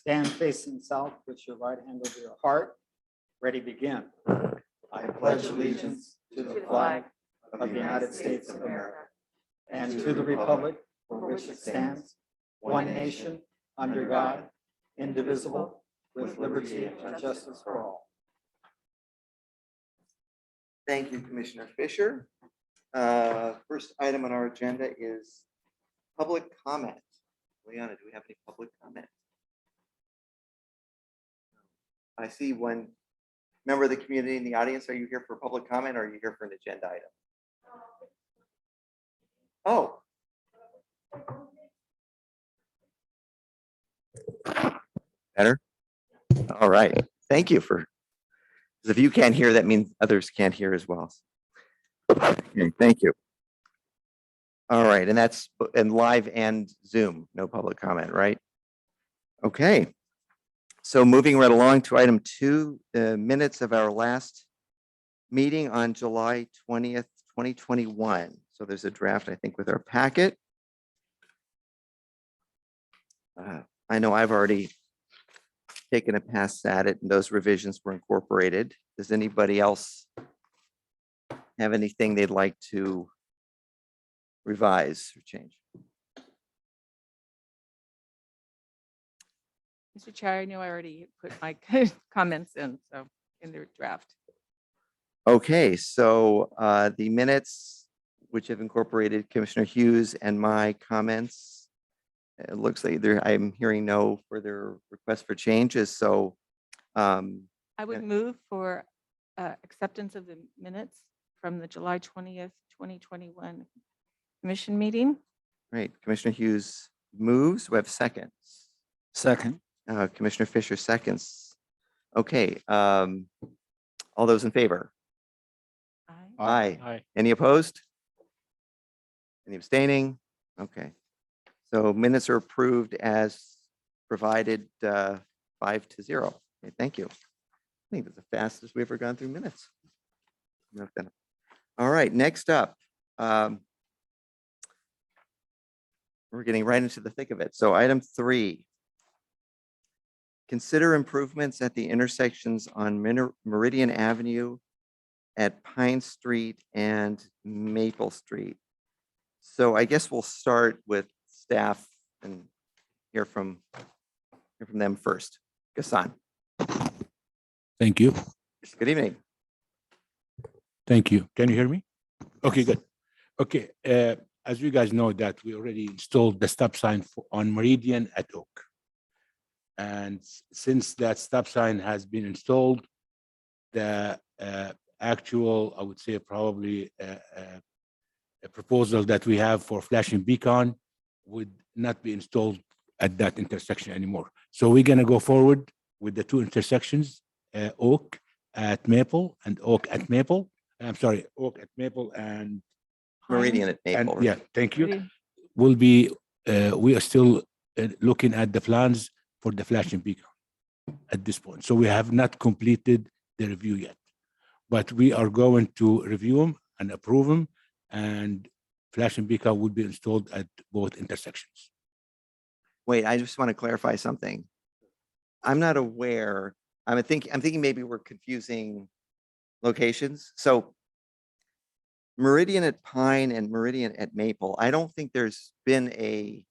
Stand facing south, put your right hand over your heart. Ready, begin. I pledge allegiance to the flag of the United States of America and to the republic for which it stands, one nation, under God, indivisible, with liberty and justice for all. Thank you, Commissioner Fisher. First item on our agenda is public comment. Leona, do we have any public comment? I see one member of the community in the audience. Are you here for public comment or are you here for an agenda item? Oh. Better? All right. Thank you for, because if you can't hear, that means others can't hear as well. Okay, thank you. All right, and that's in live and Zoom, no public comment, right? Okay. So moving right along to item 2, the minutes of our last meeting on July 20th, 2021. So there's a draft, I think, with our packet. I know I've already taken a pass at it and those revisions were incorporated. Does anybody else have anything they'd like to revise or change? Mr. Chair, I know I already put my comments in, so in the draft. Okay, so the minutes, which have incorporated Commissioner Hughes and my comments, it looks like I'm hearing no further requests for changes. So I would move for acceptance of the minutes from the July 20th, 2021 commission meeting. Right, Commissioner Hughes moves. We have seconds. Second. Commissioner Fisher seconds. Okay, all those in favor? Aye. Aye. Any opposed? Any abstaining? Okay. So minutes are approved as provided 5-0. Okay, thank you. I think that's the fastest we've ever gone through minutes. All right, next up. We're getting right into the thick of it. So item 3. Consider improvements at the intersections on Meridian Avenue at Pine Street and Maple Street. So I guess we'll start with staff and hear from them first. Gassan. Thank you. Good evening. Thank you. Can you hear me? Okay, good. Okay, as you guys know that we already installed the stop sign on Meridian at Oak. And since that stop sign has been installed, the actual, I would say probably a proposal that we have for flashing beacon would not be installed at that intersection anymore. So we're going to go forward with the 2 intersections, Oak at Maple and Oak at Maple. I'm sorry, Oak at Maple and Meridian at Maple. yeah, thank you. Will be, we are still looking at the plans for the flashing beacon at this point. So we have not completed the review yet, but we are going to review them and approve them, and flashing beacon will be installed at both intersections. Wait, I just want to clarify something. I'm not aware. I'm thinking maybe we're confusing locations. So Meridian at Pine and Meridian at Maple, I don't think there's been a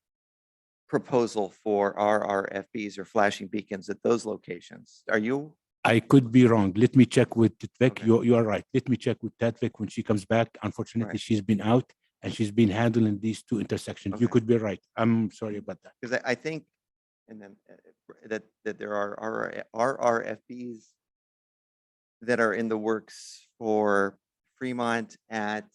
proposal for RRFBs or flashing beacons at those locations. Are you? I could be wrong. Let me check with Tatvik. Okay. You are right. Let me check with Tatvik when she comes back. Unfortunately, Right. she's been out and she's been handling these 2 intersections. You Okay. could be right. I'm sorry about that. Because I think, and then that there are RRFBs that are in the works for Fremont at,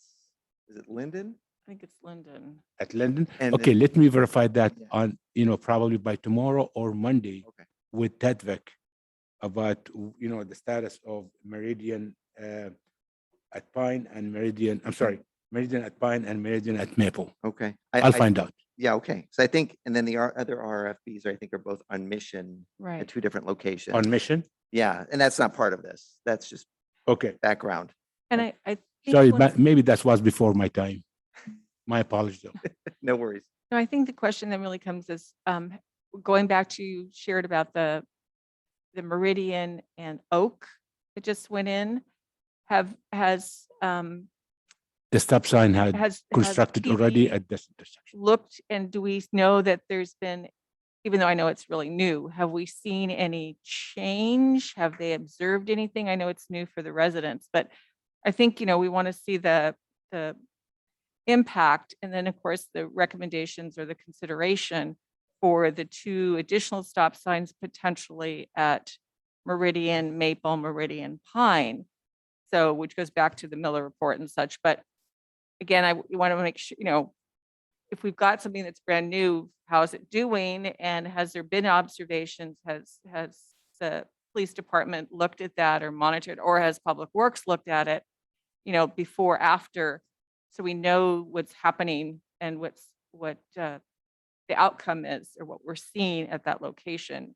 is it Linden? I think it's Linden. At Linden. And Okay, then- let me verify that Yeah. on, probably by tomorrow or Monday Okay. with Tatvik about, the status of Meridian at Pine and Meridian, I'm sorry, Meridian at Pine and Meridian at Maple. Okay. I'll find out. Yeah, okay. So I think, and then the other RFBs, I think, are both on Mission at Right. 2 different locations. On Mission? Yeah, and that's not part of this. That's just Okay. background. And I think Sorry, once- but maybe that was before my time. My apologies. Though. No worries. no, I think the question that really comes is, going back to you shared about the Meridian and Oak that just went in, has The stop sign had has constructed already PD at this intersection. looked, and do we know that there's been, even though I know it's really new, have we seen any change? Have they observed anything? I know it's new for the residents, but I think, we want to see the impact, and then of course the recommendations or the consideration for the 2 additional stop signs potentially at Meridian, Maple, Meridian, Pine. So, which goes back to the Miller report and such, but again, I want to make sure, if we've got something that's brand new, how is it doing? And has there been observations? Has the police department looked at that or monitored, or has Public Works looked at it, before, after, so we know what's happening and what the outcome is, or what we're seeing at that location.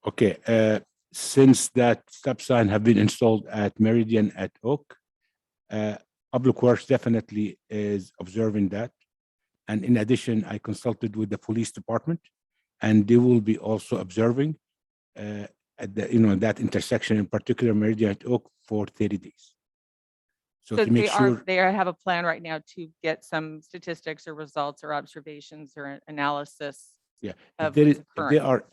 Okay, since that stop sign have been installed at Meridian at Oak, Public Works definitely is observing that. And in addition, I consulted with the police department, and they will be also observing at that intersection, in particular Meridian at Oak, for 30 days. So to make sure, They have a plan right now to get some statistics or results or observations or analysis. yeah, of if what's there occurring. are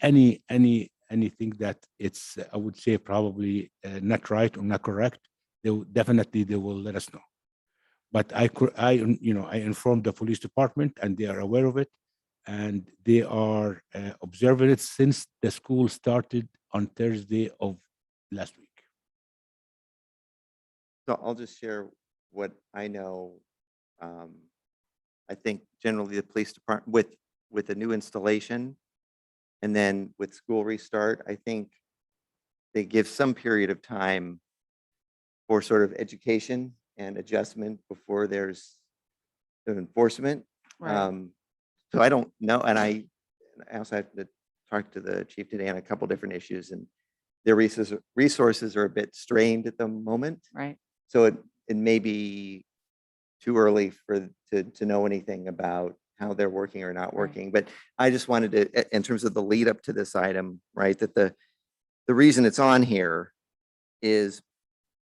anything that it's, I would say, probably not right or not correct, they will let us know. But I informed the police department, and they are aware of it, and they are observing it since the school started on Thursday of last week. So I'll just share what I know. I think generally the police department with the new installation and then with school restart, I think they give some period of time for sort of education and adjustment before there's the enforcement. Right. So I don't know. And I also have to talk to the chief today on a couple different issues, and their resources are a bit strained at the moment. Right. So it may be too early to know anything about how they're working or not working. But I just wanted to, in terms of the lead up to this item, right, that the reason it's on here is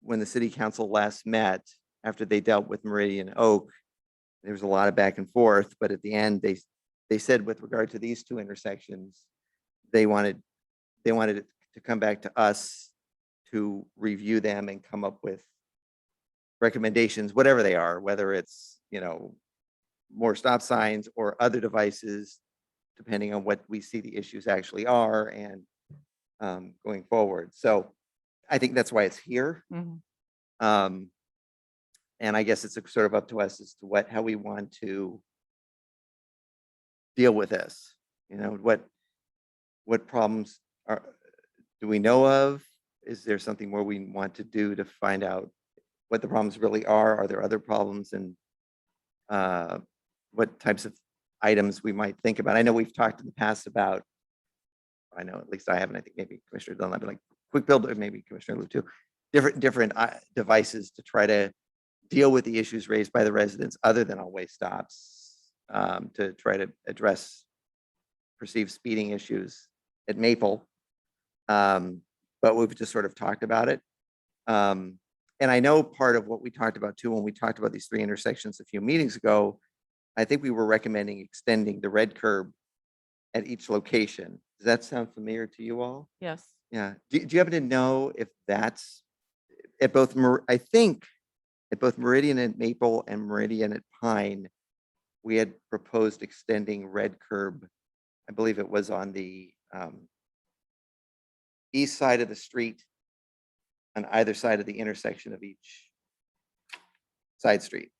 when the city council last met, after they dealt with Meridian Oak, there was a lot of back and forth, but at the end, they said with regard to these 2 intersections, they wanted it to come back to us to review them and come up with recommendations, whatever they are, whether it's, more stop signs or other devices, depending on what we see the issues actually are, and going forward. So I think that's why it's here. Mhm. And I guess it's sort of up to us as to how we want to deal with this. What problems do we know of? Is there something more we want to do to find out what the problems really are? Are there other problems, and what types of items we might think about? I know we've talked in the past about, I know at least I haven't, I think maybe Commissioner Dunlap, like quick build, or maybe Commissioner Liu too, different devices to try to deal with the issues raised by the residents other than always stops, to try to address perceived speeding issues at Maple. But we've just sort of talked about it. And I know part of what we talked about too, when we talked about these 3 intersections a few meetings ago, I think we were recommending extending the red curb at each location. Does that sound familiar to you all? Yes. Yeah. Do you happen to know if that's at both, I think at both Meridian at Maple and Meridian at Pine, we had proposed extending red curb. I believe it was on the east side of the street, on either side of the intersection of each side street.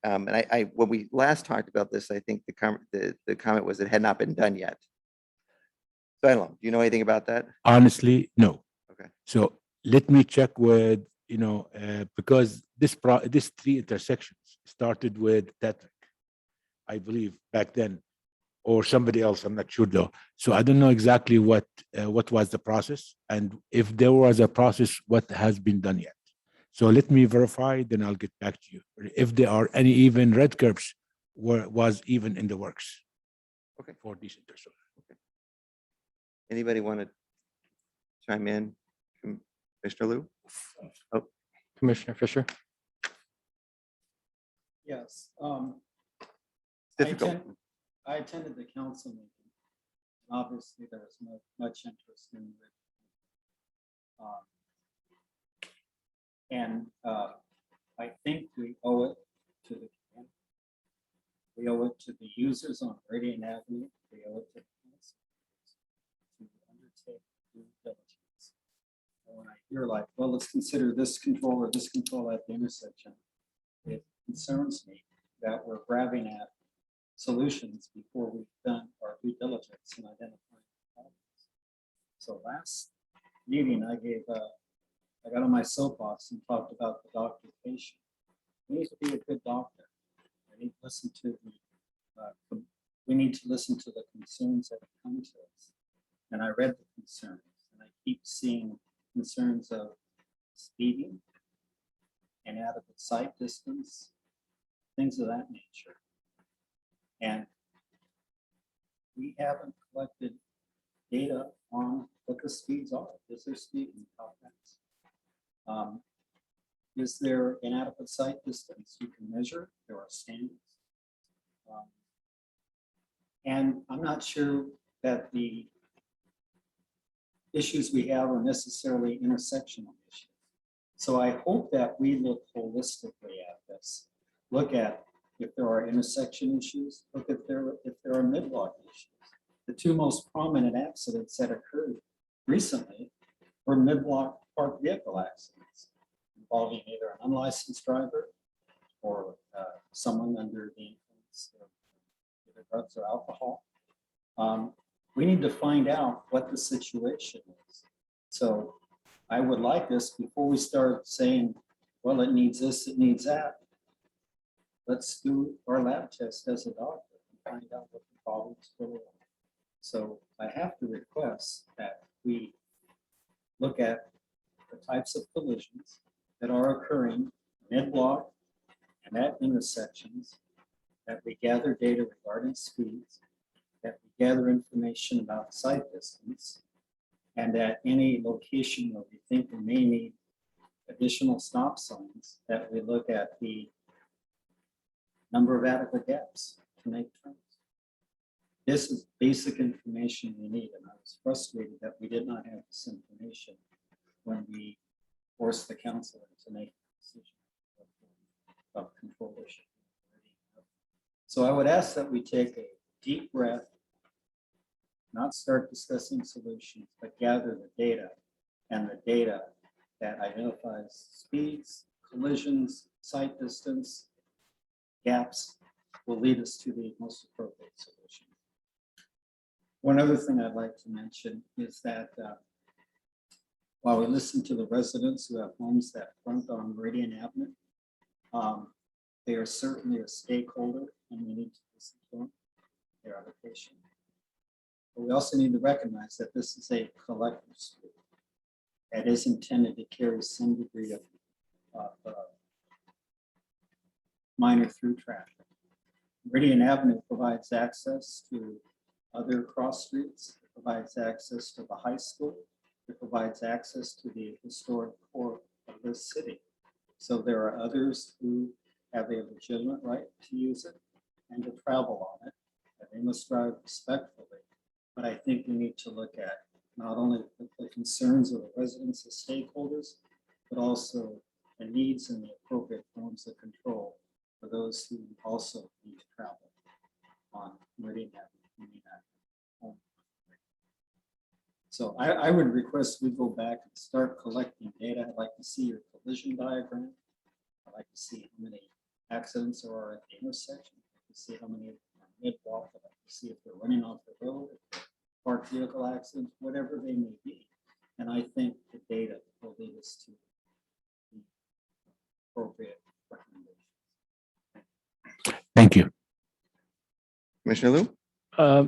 And I when we last talked about this, I think the comment was it had not been done yet. So I don't know. Do you know anything about that? Honestly, no. Okay. So let me check with, because this 3 intersections started with Tetrick, I believe, back then, or somebody else. I'm not sure though. So I don't know exactly what was the process, and if there was a process, what has been done yet. So let me verify, then I'll get back to you. If there are any even red curbs was even in the works. Okay. For these intersections. Anybody want to chime in? Mr. Liu? Commissioner Fisher. Yes. Difficult. I attended the council meeting. Obviously, there was much interest in it. I think we owe it to the community. We owe it to the users on Meridian Avenue. We owe it to the council to undertake due diligence. And when I hear like, well, let's consider this control or this control at the intersection, it concerns me that we're grabbing at solutions before we've done our due diligence in identifying problems. So last meeting, I got on my soapbox and talked about the doctor patient. We need to be a good doctor. We need to listen to the concerns that come to us. And I read the concerns, and I keep seeing concerns of speeding, inadequate sight distance, things of that nature. And we haven't collected data on what the speeds are. Is there speed and how fast? Is there inadequate sight distance you can measure? There are standards. And I'm not sure that the issues we have are necessarily intersectional issues. So I hope that we look holistically at this. Look at if there are intersection issues, look if there are mid-block issues. The two most prominent accidents that occurred recently were mid-block parked vehicle accidents involving either an unlicensed driver or someone under the influence of either drugs or alcohol. We need to find out what the situation is. So I would like this before we start saying, well, it needs this, it needs that. Let's do our lab test as a doctor and find out what the problems really are. So I have to request that we look at the types of collisions that are occurring mid-block and at intersections, that we gather data regarding speeds, that we gather information about sight distance, and at any location where we think we may need additional stop signs, that we look at the number of adequate gaps to make turns. This is basic information we need, and I was frustrated that we did not have this information when we forced the council to make a decision of control issue. So I would ask that we take a deep breath, not start discussing solutions, but gather the data, and the data that identifies speeds, collisions, sight distance, gaps will lead us to the most appropriate solution. One other thing I'd like to mention is that while we listen to the residents who have homes that front on Meridian Avenue, they are certainly a stakeholder and we need to listen to them, their application. But we also need to recognize that this is a collective street that is intended to carry some degree of minor through traffic. Meridian Avenue provides access to other cross streets. It provides access to the high school. It provides access to the historic core of this city. So there are others who have a legitimate right to use it and to travel on it, and they must drive respectfully. But I think we need to look at not only the concerns of the residents and stakeholders, but also the needs and the appropriate forms of control for those who also need to travel on Meridian Avenue. So I would request we go back and start collecting data. I'd like to see your collision diagram. I'd like to see how many accidents there are at the intersection. I'd like to see how many are mid-walk. I'd like to see if they're running off the road, if they're parked vehicle accidents, whatever they may be. And I think the data will lead us to the appropriate recommendations. Thank you. Commissioner Liu?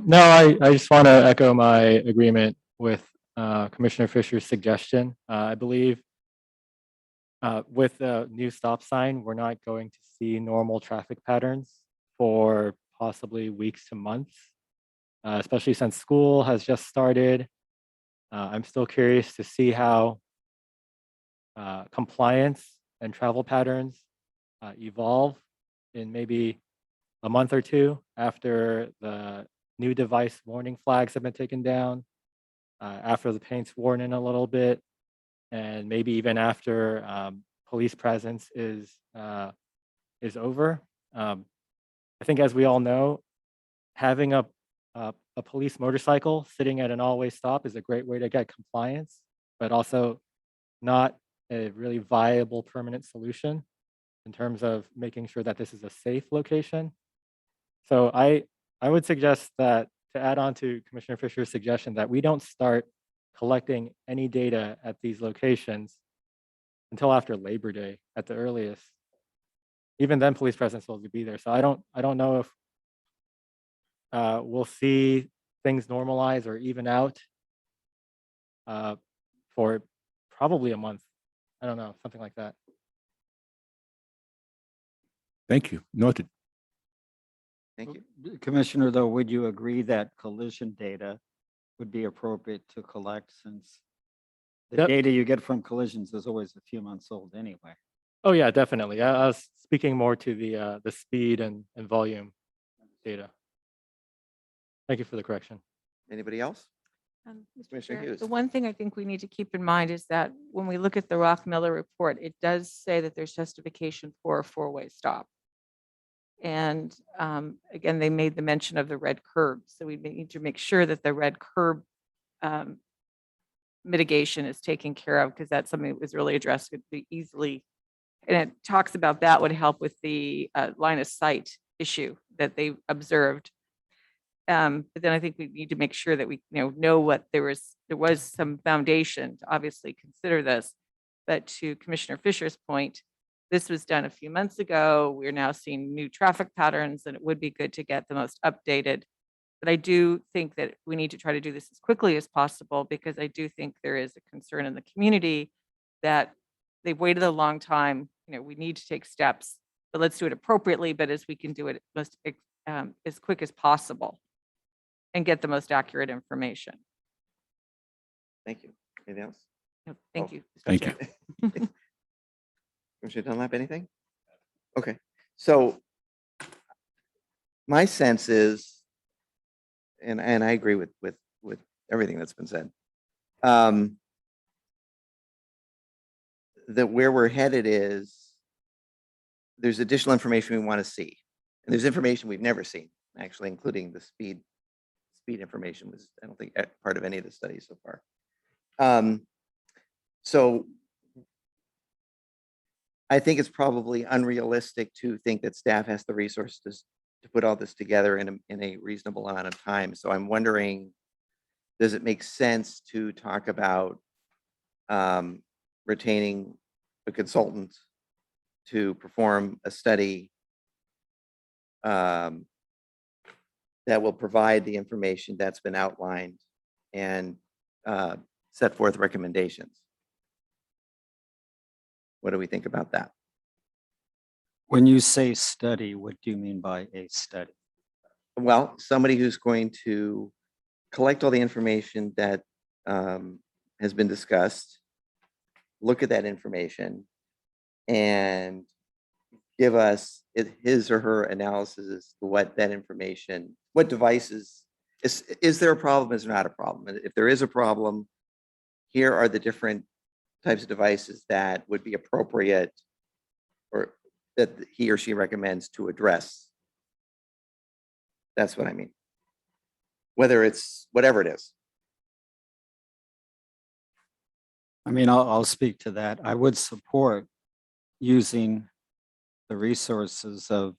No, I just want to echo my agreement with Commissioner Fisher's suggestion. I believe with the new stop sign, we're not going to see normal traffic patterns for possibly weeks to months, especially since school has just started I'm still curious to see how compliance and travel patterns evolve in maybe a month or two after the new device warning flags have been taken down, after the paint's worn in a little bit, and maybe even after police presence is over. I think, as we all know, having a police motorcycle sitting at an all-way stop is a great way to get compliance, but also not a really viable permanent solution in terms of making sure that this is a safe location. So I would suggest that, to add on to Commissioner Fisher's suggestion, that we don't start collecting any data at these locations until after Labor Day at the earliest. Even then, police presence will be there. So I don't know if we'll see things normalize or even out for probably a month. I don't know, something like that. Thank you. Noted. Thank you. Commissioner, though, would you agree that collision data would be appropriate to collect, since the Yep. data you get from collisions is always a few months old anyway? Oh yeah, definitely. I was speaking more to the speed and volume data. Thank you for the correction. Anybody else? Mr. Commissioner Chair, Hughes. the one thing I think we need to keep in mind is that when we look at the Rock Miller report, it does say that there's justification for a four-way stop. And again, they made the mention of the red curb. So we need to make sure that the red curb mitigation is taken care of, because that's something that was really addressed, could be easily. And it talks about that would help with the line of sight issue that they observed. But then I think we need to make sure that we know what there was some foundation to obviously consider this. But to Commissioner Fisher's point, this was done a few months ago. We're now seeing new traffic patterns, and it would be good to get the most updated. But I do think that we need to try to do this as quickly as possible, because I do think there is a concern in the community that they've waited a long time. We need to take steps, but let's do it appropriately, but as we can do it most as quick as possible and get the most accurate information. Thank you. Anything else? No, Thank Oh, you. Mr. Thank Chair. you. Commissioner Dunlap, anything? Okay, so my sense is, and I agree with everything that's been said, that where we're headed is there's additional information we want to see. And there's information we've never seen, actually, including the speed information was, I don't think, part of any of the studies so far. So I think it's probably unrealistic to think that staff has the resources to put all this together in a reasonable amount of time. So I'm wondering, does it make sense to talk about retaining a consultant to perform a study that will provide the information that's been outlined and set forth recommendations? What do we think about that? When you say study, what do you mean by a study? Well, somebody who's going to collect all the information that has been discussed, look at that information, and give us his or her analysis as to what that information, what devices, is there a problem, is there not a problem? If there is a problem, here are the different types of devices that would be appropriate or that he or she recommends to address. That's what I mean. Whether it's whatever it is. I mean, I'll speak to that. I would support using the resources of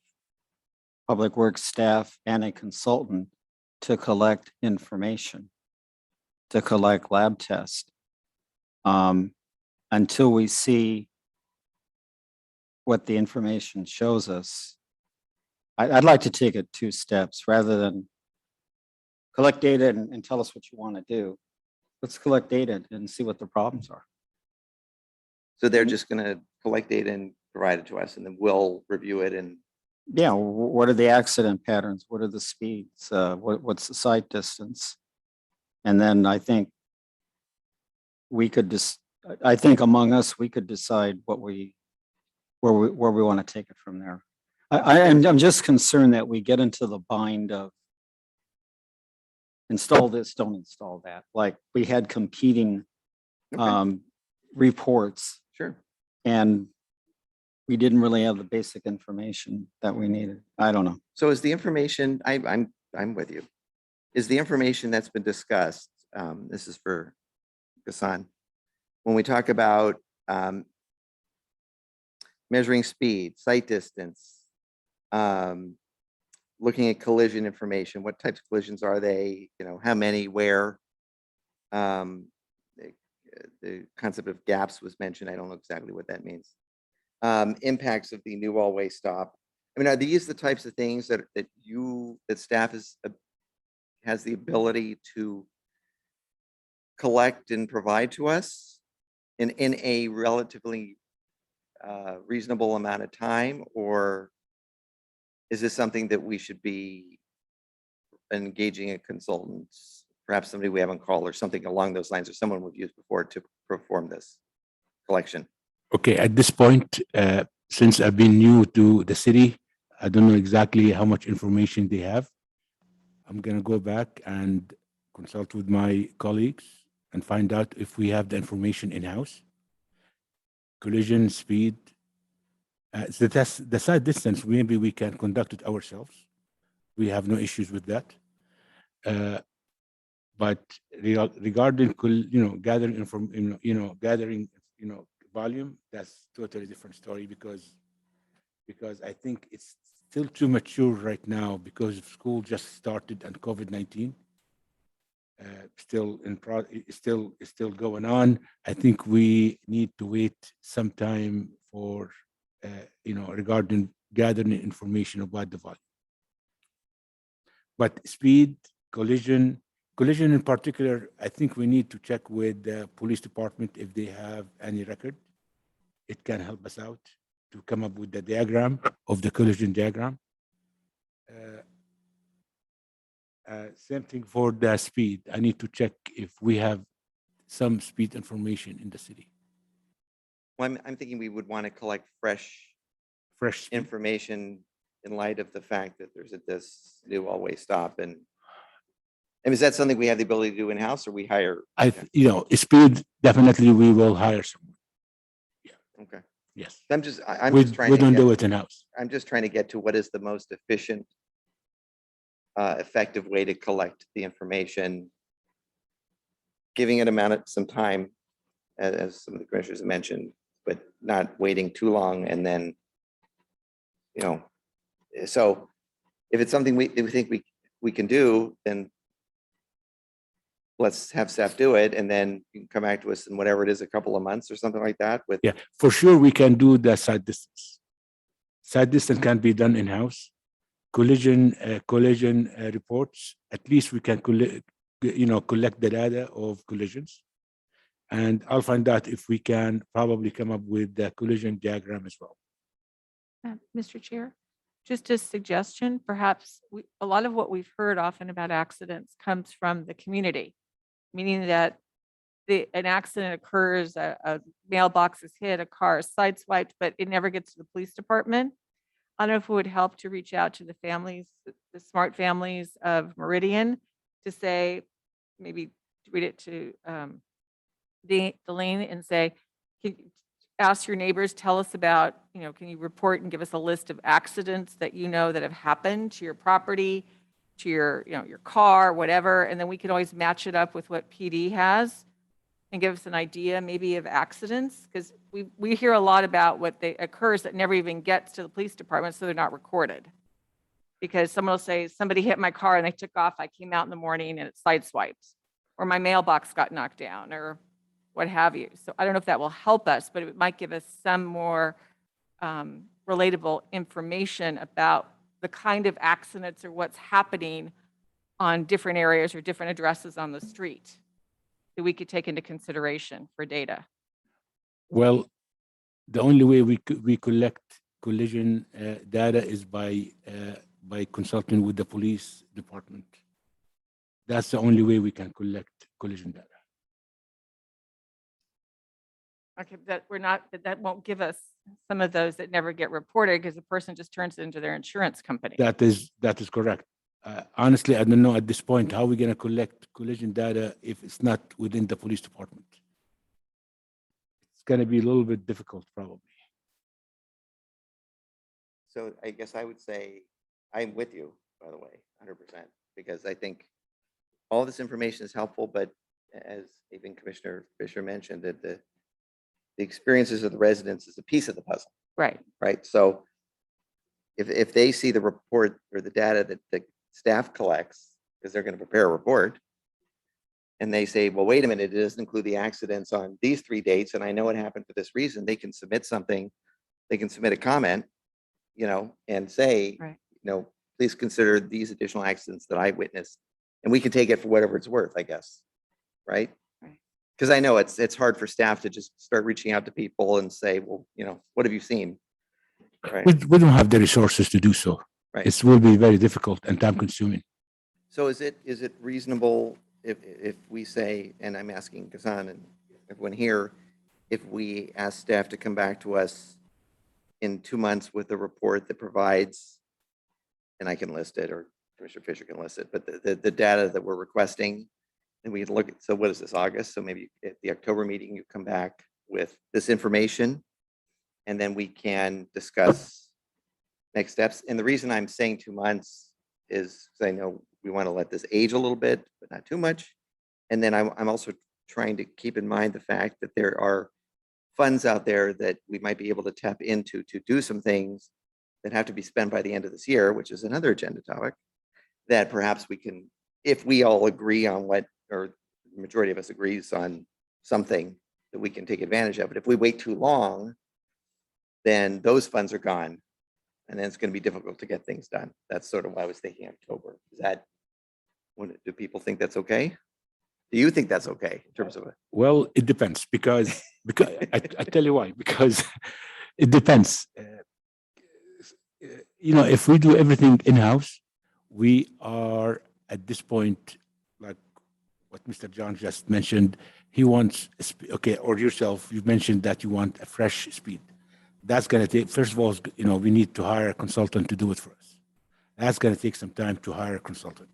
public works staff and a consultant to collect information, to collect lab tests. Until we see what the information shows us, I'd like to take it two steps rather than collect data and tell us what you want to do. Let's collect data and see what the problems are. So they're just going to collect data and provide it to us, and then we'll review it. And Yeah, what are the accident patterns? What are the speeds? What's the sight distance? And then I think we could just, I think among us, we could decide where we want to take it from there. I'm just concerned that we get into the bind of install this, don't install that. Like we had competing Okay, reports sure. and we didn't really have the basic information that we needed. I don't know. So is the information, I'm with you. Is the information that's been discussed, this is for Ghassan, when we talk about measuring speed, sight distance, looking at collision information, what types of collisions are they, how many, where? The concept of gaps was mentioned. I don't know exactly what that means. Impacts of the new all-way stop. I mean, are these the types of things that staff has the ability to collect and provide to us in a relatively reasonable amount of time, or is this something that we should be engaging a consultant, perhaps somebody we haven't called or something along those lines, or someone we've used before to perform this collection? Okay, at this point, since I've been new to the city, I don't know exactly how much information they have. I'm gonna go back and consult with my colleagues and find out if we have the information in-house. Collision speed, the side distance, maybe we can conduct it ourselves. We have no issues with that. But regarding, gathering gathering, volume, that's totally different story because I think it's still too mature right now because school just started and COVID-19 still going on. I think we need to wait some time for regarding gathering information about the volume. But speed, collision in particular, I think we need to check with the police department if they have any record. It can help us out to come up with the diagram of the collision diagram. Same thing for the speed. I need to check if we have some speed information in the city. Well, I'm thinking we would want to collect fresh Fresh speed. information in light of the fact that there's this new all-way stop. And is that something we have the ability to do in-house, or we hire? Speed, definitely we will hire someone. Okay. Yes. I'm just trying We to don't get, do it in-house. I'm just trying to get to what is the most efficient, effective way to collect the information, giving it some time, as some of the commissioners have mentioned, but not waiting too long. And then, so if it's something we think we can do, then let's have staff do it, and then you can come back to us in whatever it is, a couple of months or something like that. With Yeah, for sure we can do the side distance. Side distance can be done in-house. Collision reports, at least we can collect the data of collisions. And I'll find out if we can probably come up with the collision diagram as well. Mr. Chair, just a suggestion, perhaps a lot of what we've heard often about accidents comes from the community, meaning that an accident occurs, a mailbox is hit, a car is sideswiped, but it never gets to the police department. I don't know if it would help to reach out to the families, the smart families of Meridian, to say, maybe read it to Delaney and say, ask your neighbors, tell us about, can you report and give us a list of accidents that that have happened to your property, to your, your car, whatever, and then we can always match it up with what PD has and give us an idea maybe of accidents, because we hear a lot about what occurs that never even gets to the police department, so they're not recorded. Because someone will say, somebody hit my car and they took off, I came out in the morning and it sideswiped, or my mailbox got knocked down, or what have you. So I don't know if that will help us, but it might give us some more relatable information about the kind of accidents or what's happening on different areas or different addresses on the street that we could take into consideration for data. Well, the only way we collect collision data is by consulting with the police department. That's the only way we can collect collision data. Okay, that we're not, that won't give us some of those that never get reported because the person just turns it into their insurance company. That is correct. Honestly, I don't know at this point how we're going to collect collision data if it's not within the police department. It's going to be a little bit difficult, probably. So I guess I would say I'm with you, by the way, 100%, because I think all this information is helpful, but as even Commissioner Fisher mentioned, that the experiences of the residents is a piece of the puzzle, Right. right? So if they see the report or the data that the staff collects, because they're going to prepare a report, and they say, well, wait a minute, it doesn't include the accidents on these 3 dates, and I know it happened for this reason, they can submit something, they can submit a comment, and say, Right. please consider these additional accidents that I witnessed, and we can take it for whatever it's worth, I guess, right? Right. Because I know it's hard for staff to just start reaching out to people and say, well, what have you seen? Right. We don't have the resources to do so. Right. It will be very difficult and time consuming. So is it reasonable if we say, and I'm asking Ghassan and everyone here, if we ask staff to come back to us in 2 months with a report that provides, and I can list it, or Commissioner Fisher can list it, but the data that we're requesting, and we look at, so what is this, August? So maybe at the October meeting, you come back with this information, and then we can discuss next steps. And the reason I'm saying 2 months is because I know we want to let this age a little bit, but not too much. And then I'm also trying to keep in mind the fact that there are funds out there that we might be able to tap into to do some things that have to be spent by the end of this year, which is another agenda topic, that perhaps we can, if we all agree on what, or the majority of us agrees on something that we can take advantage of. But if we wait too long, then those funds are gone. And then it's going to be difficult to get things done. That's sort of why I was thinking October. Is that, do people think that's okay? Do you think that's okay in terms of it? Well, it depends because I tell you why, because it depends. If we do everything in-house, we are at this point, like what Mr. John just mentioned, he wants, okay, or yourself, you mentioned that you want a fresh speed. That's going to take, first of all, we need to hire a consultant to do it for us. That's going to take some time to hire a consultant.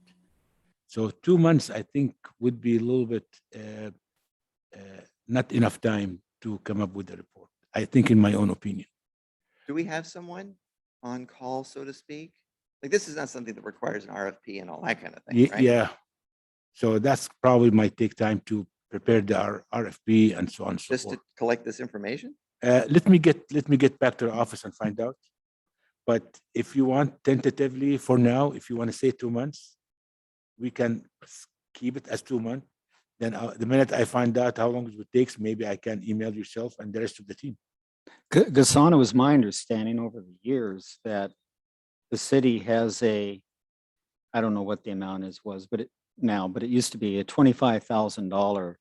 So 2 months, I think, would be a little bit not enough time to come up with a report, I think, in my own opinion. Do we have someone on call, so to speak? Like, this is not something that requires an RFP and all that kind of thing, right? Yeah. So that's probably might take time to prepare the RFP and so on and so Just forth. to collect this information? Let me get back to the office and find out. But if you want tentatively for now, if you want to say 2 months, we can keep it as 2 months. Then the minute I find out how long it would take, maybe I can email yourself and the rest of the team. Ghassan, it was my understanding over the years that the city has I don't know what the amount was, but it used to be a $25,000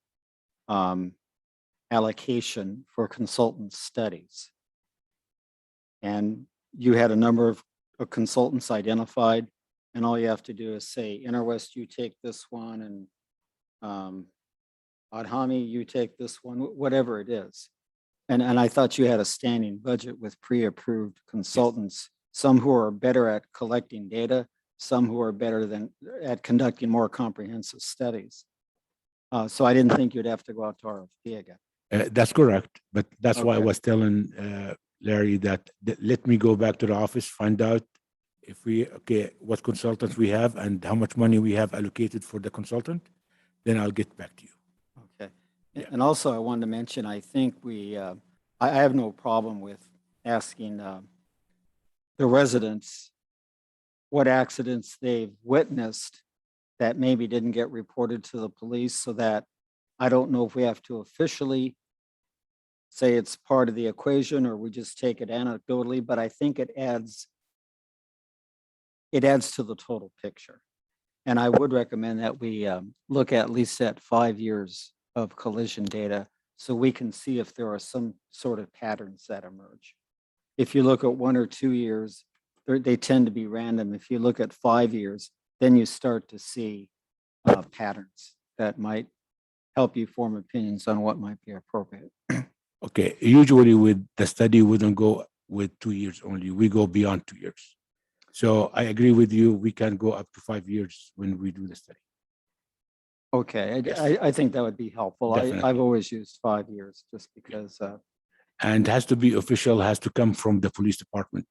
allocation for consultant studies. And you had a number of consultants identified, and all you have to do is say, Interwest, you take this one, and Adhami, you take this one, whatever it is. And I thought you had a standing budget with pre-approved consultants, some who are better at collecting data, some who are better at conducting more comprehensive studies. So I didn't think you'd have to go out to RFP again. That's correct. But that's why I Okay. was telling Larry that let me go back to the office, find out what consultants we have and how much money we have allocated for the consultant. Then I'll get back to you. Okay. Yeah. And also I wanted to mention, I think I have no problem with asking the residents what accidents they've witnessed that maybe didn't get reported to the police, so that I don't know if we have to officially say it's part of the equation or we just take it anecdotally, but I think it adds to the total picture. And I would recommend that we look at least at 5 years of collision data so we can see if there are some sort of patterns that emerge. If you look at 1 or 2 years, they tend to be random. If you look at 5 years, then you start to see patterns that might help you form opinions on what might be appropriate. Okay, usually with the study, we don't go with 2 years only. We go beyond 2 years. So I agree with you. We can go up to 5 years when we do the study. Okay, Yes. I think that would be helpful. I've Definitely. always used 5 years just because, And has to be official, has to come from the police department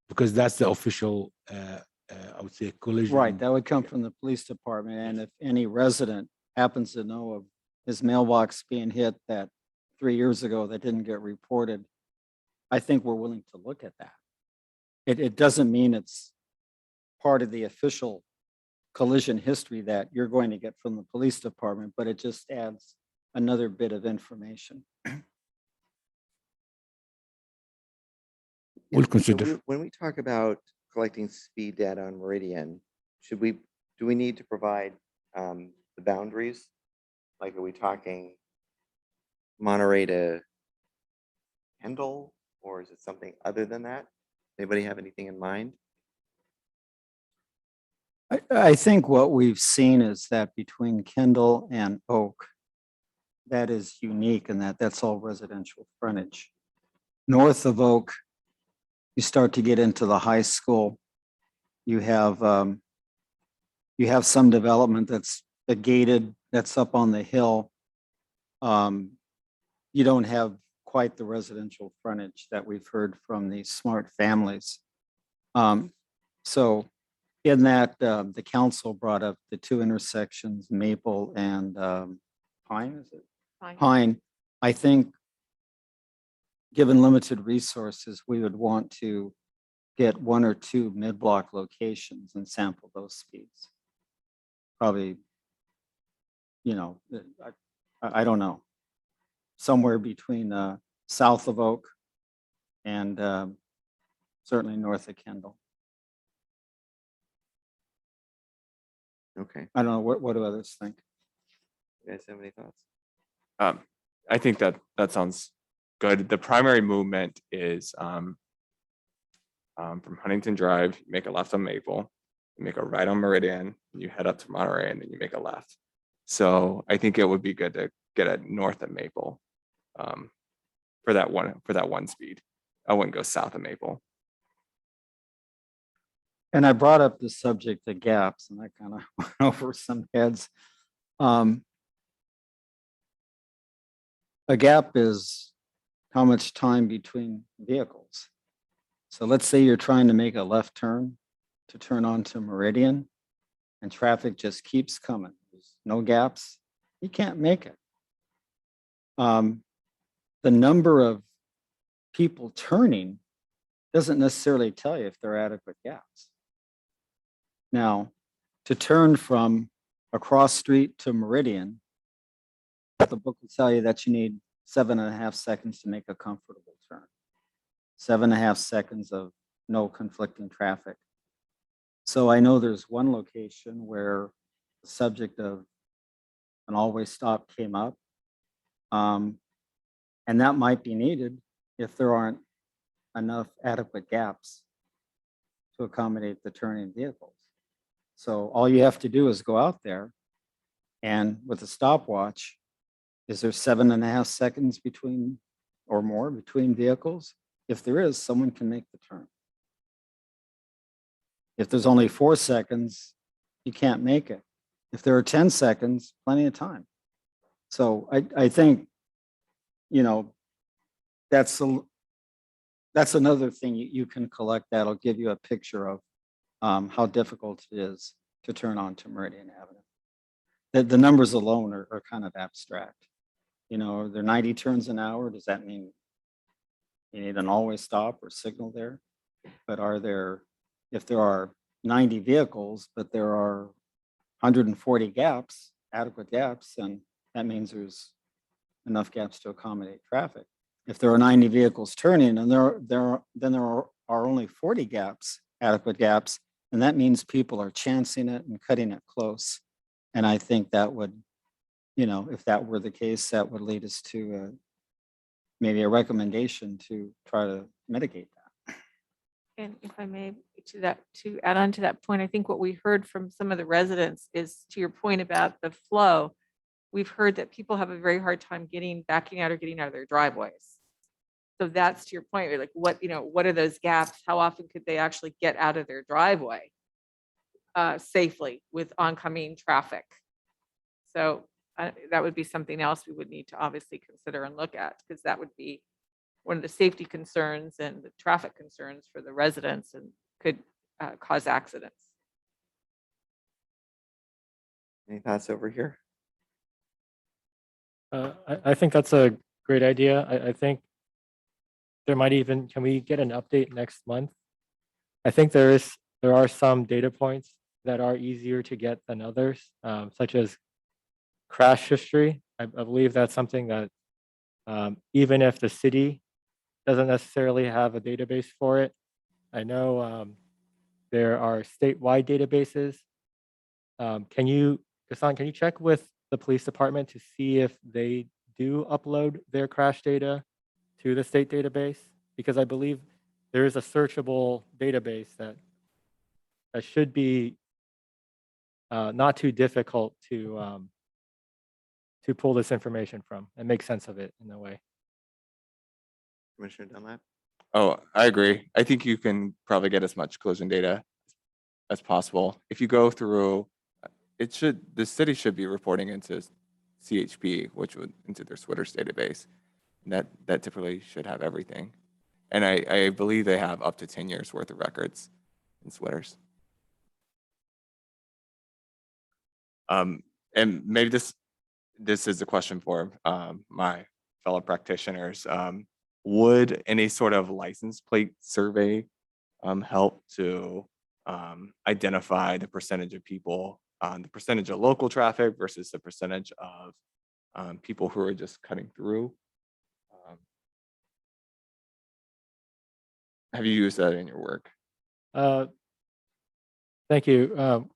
because that's the official, I would say, collision. right, that would come from the police department. And if any resident happens to know of his mailbox being hit that 3 years ago that didn't get reported, I think we're willing to look at that. It doesn't mean it's part of the official collision history that you're going to get from the police department, but it just adds another bit of information. We'll So consider. when we talk about collecting speed data on Meridian, do we need to provide the boundaries? Like, are we talking Monterey to Kendall, or is it something other than that? Anybody have anything in mind? I think what we've seen is that between Kendall and Oak, that is unique in that that's all residential frontage. North of Oak, you start to get into the high school. You have some development that's gated, that's up on the hill. You don't have quite the residential frontage that we've heard from these smart families. So in that, the council brought up the two intersections, Maple and Pine, is it? Fine. Pine. I think, given limited resources, we would want to get one or two mid-block locations and sample those speeds. Probably, I don't know, somewhere between south of Oak and certainly north of Kendall. Okay, I don't know, what do others think? you guys have any thoughts? I think that sounds good. The primary movement is from Huntington Drive, you make a left on Maple, you make a right on Meridian, and you head up to Monterey, and then you make a left. So I think it would be good to get it north of Maple for that one speed. I wouldn't go south of Maple. And I brought up the subject of gaps, and I kind of went over some heads. A gap is how much time between vehicles. So let's say you're trying to make a left turn to turn onto Meridian, and traffic just keeps coming. There's no gaps. You can't make it. The number of people turning doesn't necessarily tell you if there are adequate gaps. Now, to turn from across street to Meridian, the book will tell you that you need 7.5 seconds to make a comfortable turn. 7.5 seconds of no conflicting traffic. So I know there's one location where the subject of an always stop came up. And that might be needed if there aren't enough adequate gaps to accommodate the turning vehicles. So all you have to do is go out there and with a stopwatch, is there 7.5 seconds between or more between vehicles? If there is, someone can make the turn. If there's only 4 seconds, you can't make it. If there are 10 seconds, plenty of time. So I think, that's another thing you can collect that'll give you a picture of how difficult it is to turn onto Meridian Avenue. The numbers alone are kind of abstract. Are there 90 turns an hour? Does that mean you need an always stop or signal there? But if there are 90 vehicles, but there are 140 gaps, adequate gaps, then that means there's enough gaps to accommodate traffic. If there are 90 vehicles turning and then there are only 40 gaps, adequate gaps, and that means people are chancing it and cutting it close. And I think that would, if that were the case, that would lead us to maybe a recommendation to try to mitigate that. And if I may, to add on to that point, I think what we heard from some of the residents is, to your point about the flow, we've heard that people have a very hard time backing out or getting out of their driveways. So that's to your point, you're like, what, what are those gaps? How often could they actually get out of their driveway safely with oncoming traffic? So that would be something else we would need to obviously consider and look at, because that would be one of the safety concerns and the traffic concerns for the residents and could cause accidents. Any thoughts over here? I think that's a great idea. I think there might even, can we get an update next month? I think there are some data points that are easier to get than others, such as crash history. I believe that's something that even if the city doesn't necessarily have a database for it, I know there are statewide databases. Gassan, can you check with the police department to see if they do upload their crash data to the state database? Because I believe there is a searchable database that should be not too difficult to pull this information from and make sense of it in a way. Commissioner Dunlap? Oh, I agree. I think you can probably get as much collision data as possible. If you go through, the city should be reporting into CHP, which would into their Switters database. And that typically should have everything. And I believe they have up to 10 years worth of records in Switters. And maybe this is a question for my fellow practitioners. Would any sort of license plate survey help to identify the percentage of people, the percentage of local traffic versus the percentage of people who are just cutting through? Have you used that in your work? Thank you,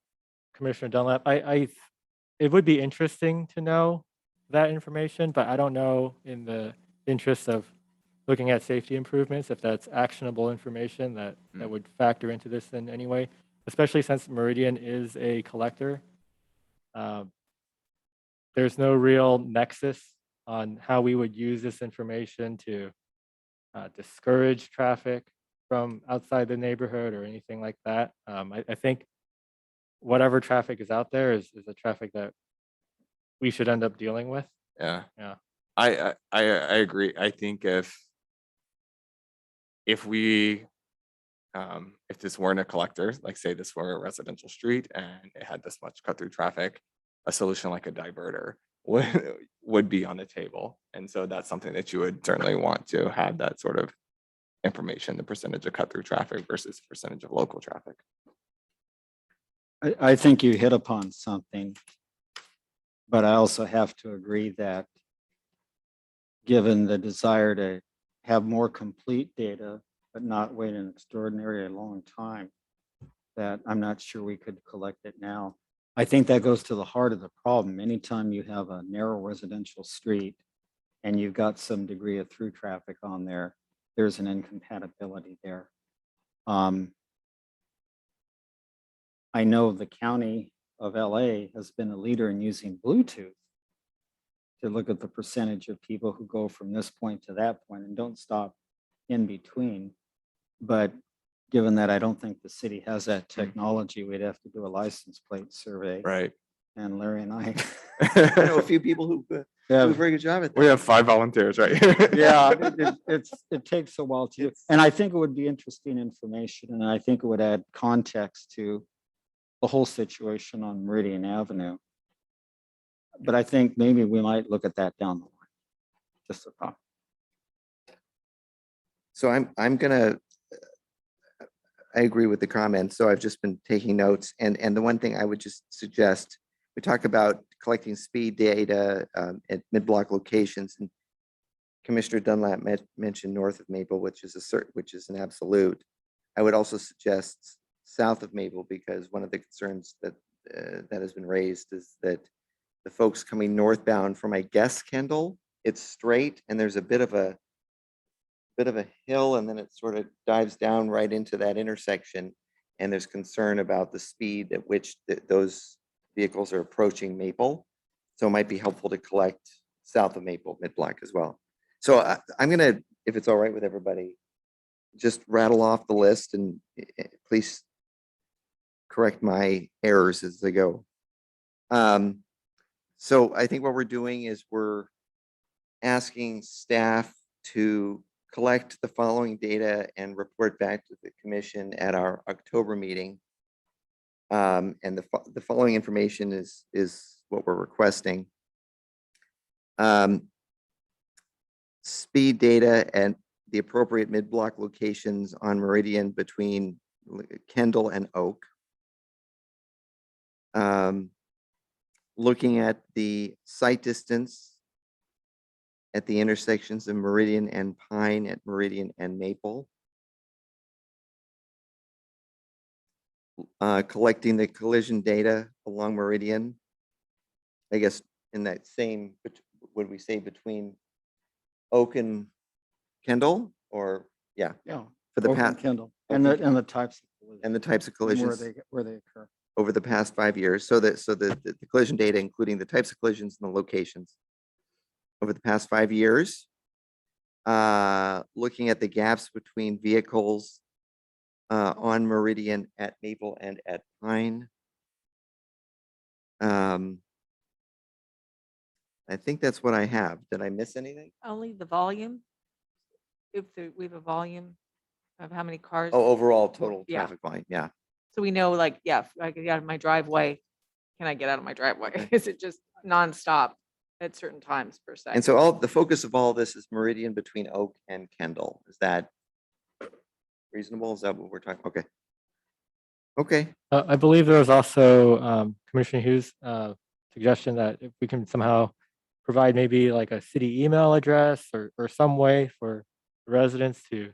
Commissioner Dunlap. It would be interesting to know that information, but I don't know in the interest of looking at safety improvements if that's actionable information that would factor into this in any way, especially since Meridian is a collector. There's no real nexus on how we would use this information to discourage traffic from outside the neighborhood or anything like that. I think whatever traffic is out there is the traffic that we should end up dealing with. Yeah. Yeah. I agree. I think if we if this weren't a collector, like say this were a residential street and it had this much cut through traffic, a solution like a diverter would be on the table. And so that's something that you would certainly want to have, that sort of information, the percentage of cut through traffic versus percentage of local traffic. I think you hit upon something, but I also have to agree that given the desire to have more complete data, but not wait an extraordinarily long time, that I'm not sure we could collect it now. I think that goes to the heart of the problem. Anytime you have a narrow residential street and you've got some degree of through traffic on there, there's an incompatibility there. I know the county of LA has been a leader in using Bluetooth to look at the percentage of people who go from this point to that point and don't stop in between. But given that I don't think the city has that technology, we'd have to do a license plate survey. Right. And Larry and I I know a few people who do a have, very good job at that. We have 5 volunteers right here. yeah, it takes a while to do. And I think it would be interesting information, and I think it would add context to the whole situation on Meridian Avenue. But I think maybe we might look at that down the line. Just a thought. So I agree with the comments. So I've just been taking notes. And the one thing I would just suggest, we talk about collecting speed data at mid-block locations, and Commissioner Dunlap mentioned north of Maple, which is an absolute. I would also suggest south of Maple, because one of the concerns that has been raised is that the folks coming northbound from, I guess, Kendall, it's straight and there's a bit of a hill, and then it sort of dives down right into that intersection, and there's concern about the speed at which those vehicles are approaching Maple. So it might be helpful to collect south of Maple mid-block as well. So I'm going to if it's all right with everybody, just rattle off the list and please correct my errors as they go. So I think what we're doing is we're asking staff to collect the following data and report back to the commission at our October meeting. And the following information is what we're requesting. Speed data and the appropriate mid-block locations on Meridian between Kendall and Oak. Looking at the site distance at the intersections of Meridian and Pine, at Meridian and Maple. Collecting the collision data along Meridian. I guess in that same, would we say between Oak and Kendall, or yeah, Yeah. for the Oak and past Kindle, Oak and the types. and the types of and collisions where they occur. over the past 5 years. So the collision data, including the types of collisions and the locations over the past 5 years. Looking at the gaps between vehicles on Meridian, at Maple, and at Pine. I think that's what I have. Did I miss anything? Only the volume. We have a volume of how many cars. Oh, overall total Yeah. traffic volume, yeah. So we know, like, yeah, if I get out of my driveway, can I get out of my driveway? Okay. Is it just nonstop at certain times per se? And so all the focus of all this is Meridian between Oak and Kendall. Is that reasonable? Is that what we're talking? Okay. Okay, I believe there was also Commissioner Hughes' suggestion that if we can somehow provide maybe like a city email address or some way for residents to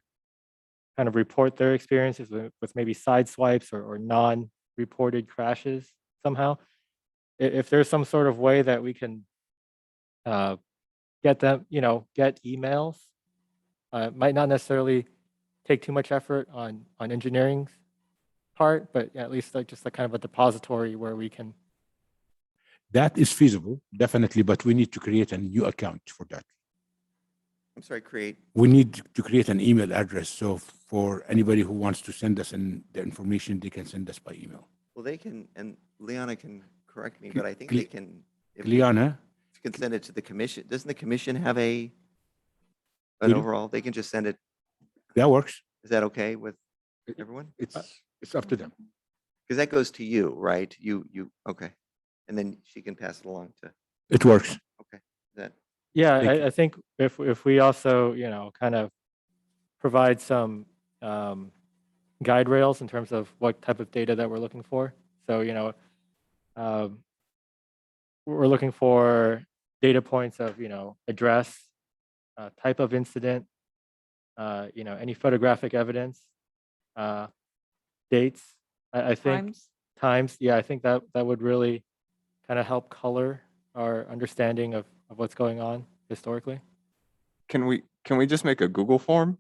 kind of report their experiences with maybe side swipes or non-reported crashes somehow. If there's some sort of way that we can get them, get emails, it might not necessarily take too much effort on engineering's part, but at least like just like kind of a depository where we can. That is feasible, definitely, but we need to create a new account for that. I'm sorry, create. We need to create an email address. So for anybody who wants to send us the information, they can send us by email. Well, they can, and Liana can correct me, but I think Cle- they can. If we Liana, can send it to the commission. Doesn't the commission have an We do. overall? They can just send it. that works. Is that okay with It- everyone? It's up to them. Because that goes to you, right? You, okay. And then she can pass it along to It works. that. Yeah, Thank you. I think if we also, kind of provide some guide rails in terms of what type of data that we're looking for. So, we're looking for data points of, address, type of incident, any photographic evidence, dates. I think times. Yeah, I think that would really kind of help color our understanding of what's going on historically. Can we just make a Google form?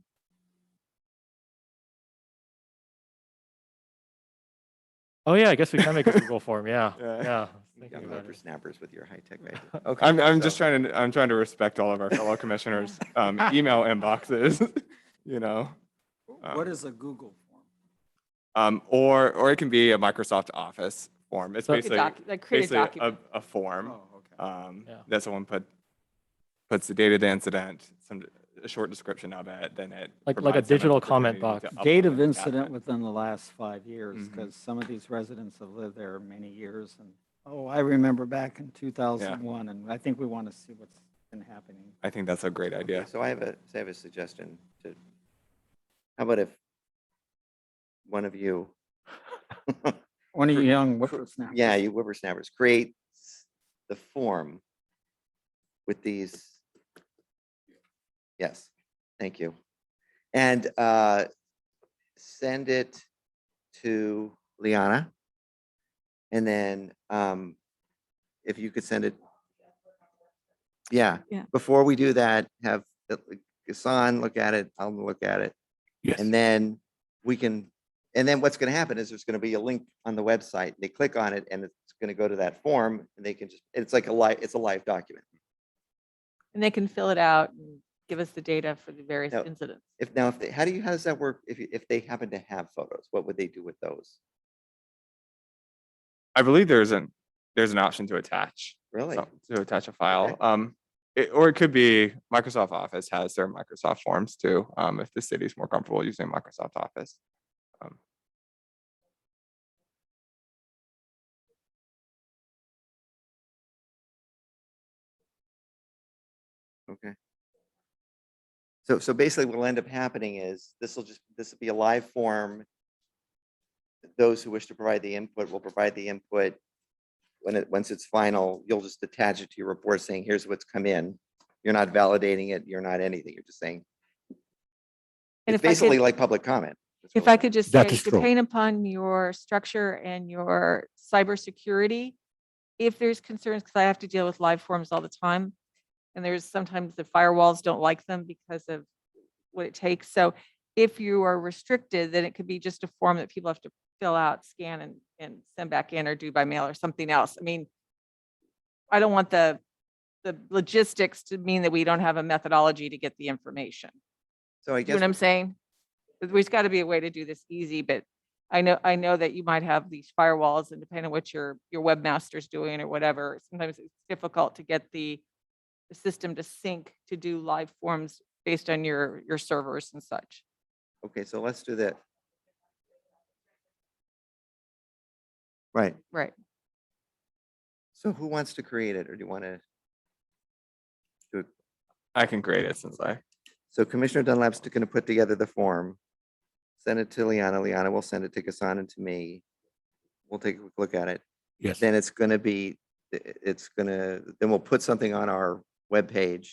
Oh yeah, I guess we can make a Google form. Yeah, Yeah. yeah. You Thinking got about it. whippersnappers with your high tech idea. Okay. I'm just so- I'm trying to respect all of our fellow commissioners' email inboxes, What is a Google form? or it can be a Microsoft Office form. It's So- basically Create a document. a form okay. Yeah. that someone puts the date of the incident, a short description of it, then it Like a provides them an digital comment opportunity box. to Date upload of it. incident within the last 5 years, Mhm. because some of these residents have lived there many years, and, I remember back in 2001, and I think we want to see what's been happening. I think that's a great idea. Okay, so I have a suggestion to, how about if one of you, One of you young whippersnappers. yeah, you whippersnappers, create the form with these. Yes, thank you. And send it to Liana. And then if you could send it. Yeah, Yeah. before we do that, have Gassan look at it, I'll look at it. Yes. And then we can, and then what's going to happen is there's going to be a link on the website. They click on it and it's going to go to that form and they can just, it's like it's a live document. And they can fill it out and give us the data for the various No. incidents. If they, how does that work? If they happen to have photos, what would they do with those? I believe there's an option to attach. Really? To attach a file. Okay. Or it could be Microsoft Office has their Microsoft Forms too. If the city's more comfortable using Microsoft Office. Okay. So basically what'll end up happening is this will be a live form. Those who wish to provide the input will provide the input. Once it's final, you'll just attach it to your report saying, here's what's come in. You're not validating it. You're not anything. You're just saying. And It's if I basically could, like public comment. That's if really I what could just That say, is true. depending upon your structure and your cybersecurity, if there's concerns, because I have to deal with live forms all the time, and there's sometimes the firewalls don't like them because of what it takes. So if you are restricted, then it could be just a form that people have to fill out, scan, and send back in or do by mail or something else. I mean, I don't want the logistics to mean that we don't have a methodology to get the information. So I You know guess what I'm saying? There's got to be a way to do this easy, but I know that you might have these firewalls, and depending on what your webmaster's doing or whatever, sometimes it's difficult to get the system to sync to do live forms based on your servers and such. okay, so let's do that. Right. Right. So who wants to create it, or do you want to do it? I can create it since So Commissioner Dunlap's going to put together the form, send it to Liana. Liana will send it to Gaston and to me. We'll take a quick look at it. Yes. Then then we'll put something on our webpage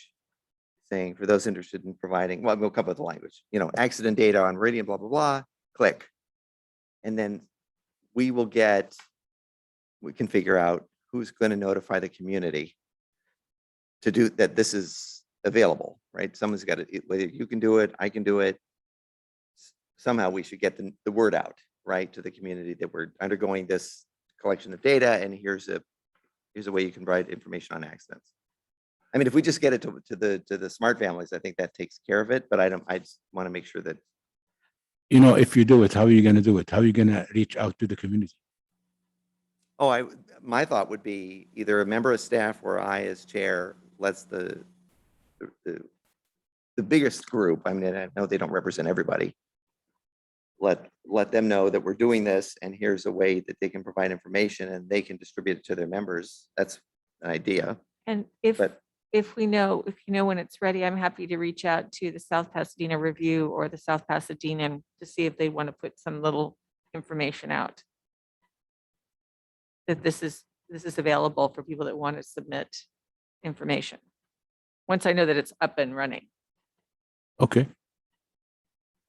saying, for those interested in providing, well, we'll come up with the language, accident data on Meridian, blah, blah, blah, click. And then we can figure out who's going to notify the community to do that. This is available, right? Someone's got to, whether you can do it, I can do it. Somehow we should get the word out, right, to the community that we're undergoing this collection of data, and here's a way you can provide information on accidents. I mean, if we just get it to the smart families, I think that takes care of it. But I just want to make sure that. If you do it, how are you going to do it? How are you going to reach out to the community? Oh, my thought would be either a member of staff or I as chair lets the biggest group, I mean, I know they don't represent everybody, let them know that we're doing this, and here's a way that they can provide information and they can distribute it to their members. That's an idea. And But if you know when it's ready, I'm happy to reach out to the South Pasadena Review or the South Pasadena to see if they want to put some little information out. That this is available for people that want to submit information. Once I know that it's up and running. Okay.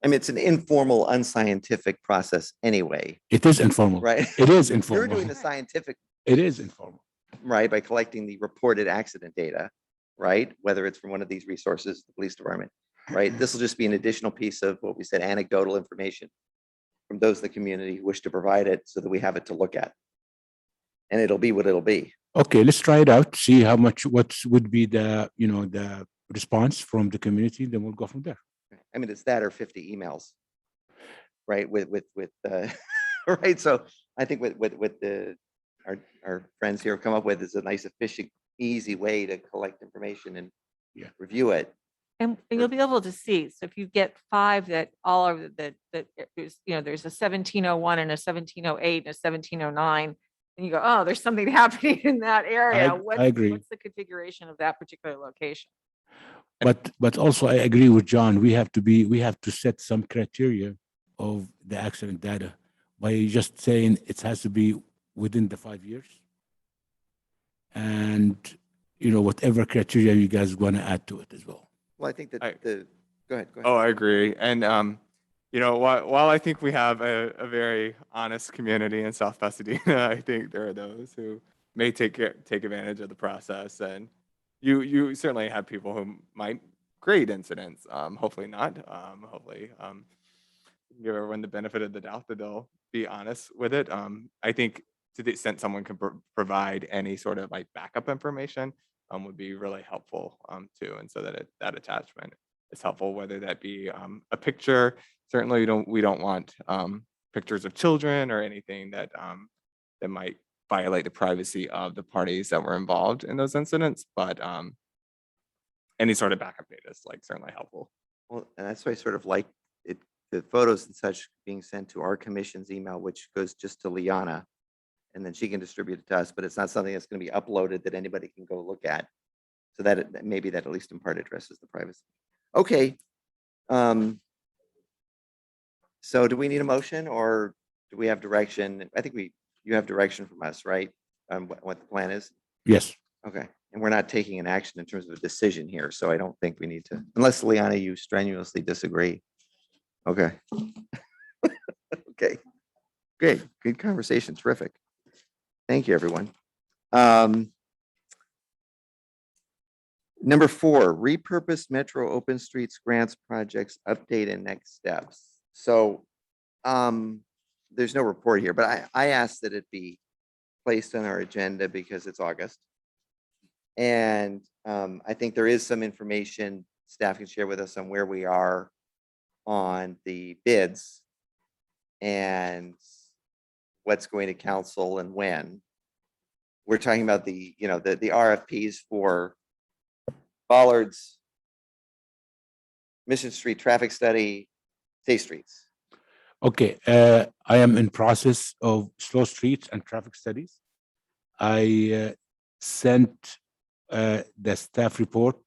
I mean, it's an informal, unscientific process anyway, It is informal. right? It is You're informal. doing the scientific, It is informal. right, by collecting the reported accident data, right? Whether it's from one of these resources, the police department, right? This will just be an additional piece of what we said, anecdotal information from those in the community who wish to provide it so that we have it to look at. And it'll be what it'll be. Okay, let's try it out. See how much, what would be the response from the community. Then we'll go from there. I mean, it's that or 50 emails, right? With right. So I think what our friends here have come up with is a nice, efficient, easy way to collect information and review it. And you'll be able to see. So if you get 5 that all are that there's there's a 1701 and a 1708 and a 1709, and you go, oh, there's something happening in that area. I agree. What's the configuration of that particular location? But also I agree with John. We have to set some criteria of the accident data by just saying it has to be within the 5 years. And whatever criteria you guys want to add to it as well. Well, I think that go ahead. Oh, I agree. And while I think we have a very honest community in South Pasadena, I think there are those who may take advantage of the process, and you certainly have people who might create incidents. Hopefully not. Hopefully, give everyone the benefit of the doubt that they'll be honest with it. I think to the extent someone can provide any sort of like backup information, would be really helpful too. And so that attachment is helpful, whether that be a picture. Certainly we don't want pictures of children or anything that that might violate the privacy of the parties that were involved in those incidents, but any sort of backup data is like certainly helpful. Well, and that's why I sort of like it, the photos and such being sent to our commission's email, which goes just to Liana. And then she can distribute it to us, but it's not something that's going to be uploaded that anybody can go look at. So that maybe that at least in part addresses the privacy. Okay. So do we need a motion or do we have direction? I think you have direction from us, right? On what the plan is? Yes. Okay. And we're not taking an action in terms of a decision here, so I don't think we need to, unless Liana, you strenuously disagree. Okay. Okay. Great. Good conversation. Terrific. Thank you, everyone. Number 4, repurpose Metro Open Streets grants projects update and next steps. So there's no report here, but I asked that it be placed on our agenda because it's August. And I think there is some information staff can share with us on where we are on the bids and what's going to council and when. We're talking about the RFPs for Bollards, Mission Street traffic study, State Streets. Okay, I am in process of slow streets and traffic studies. I sent the staff report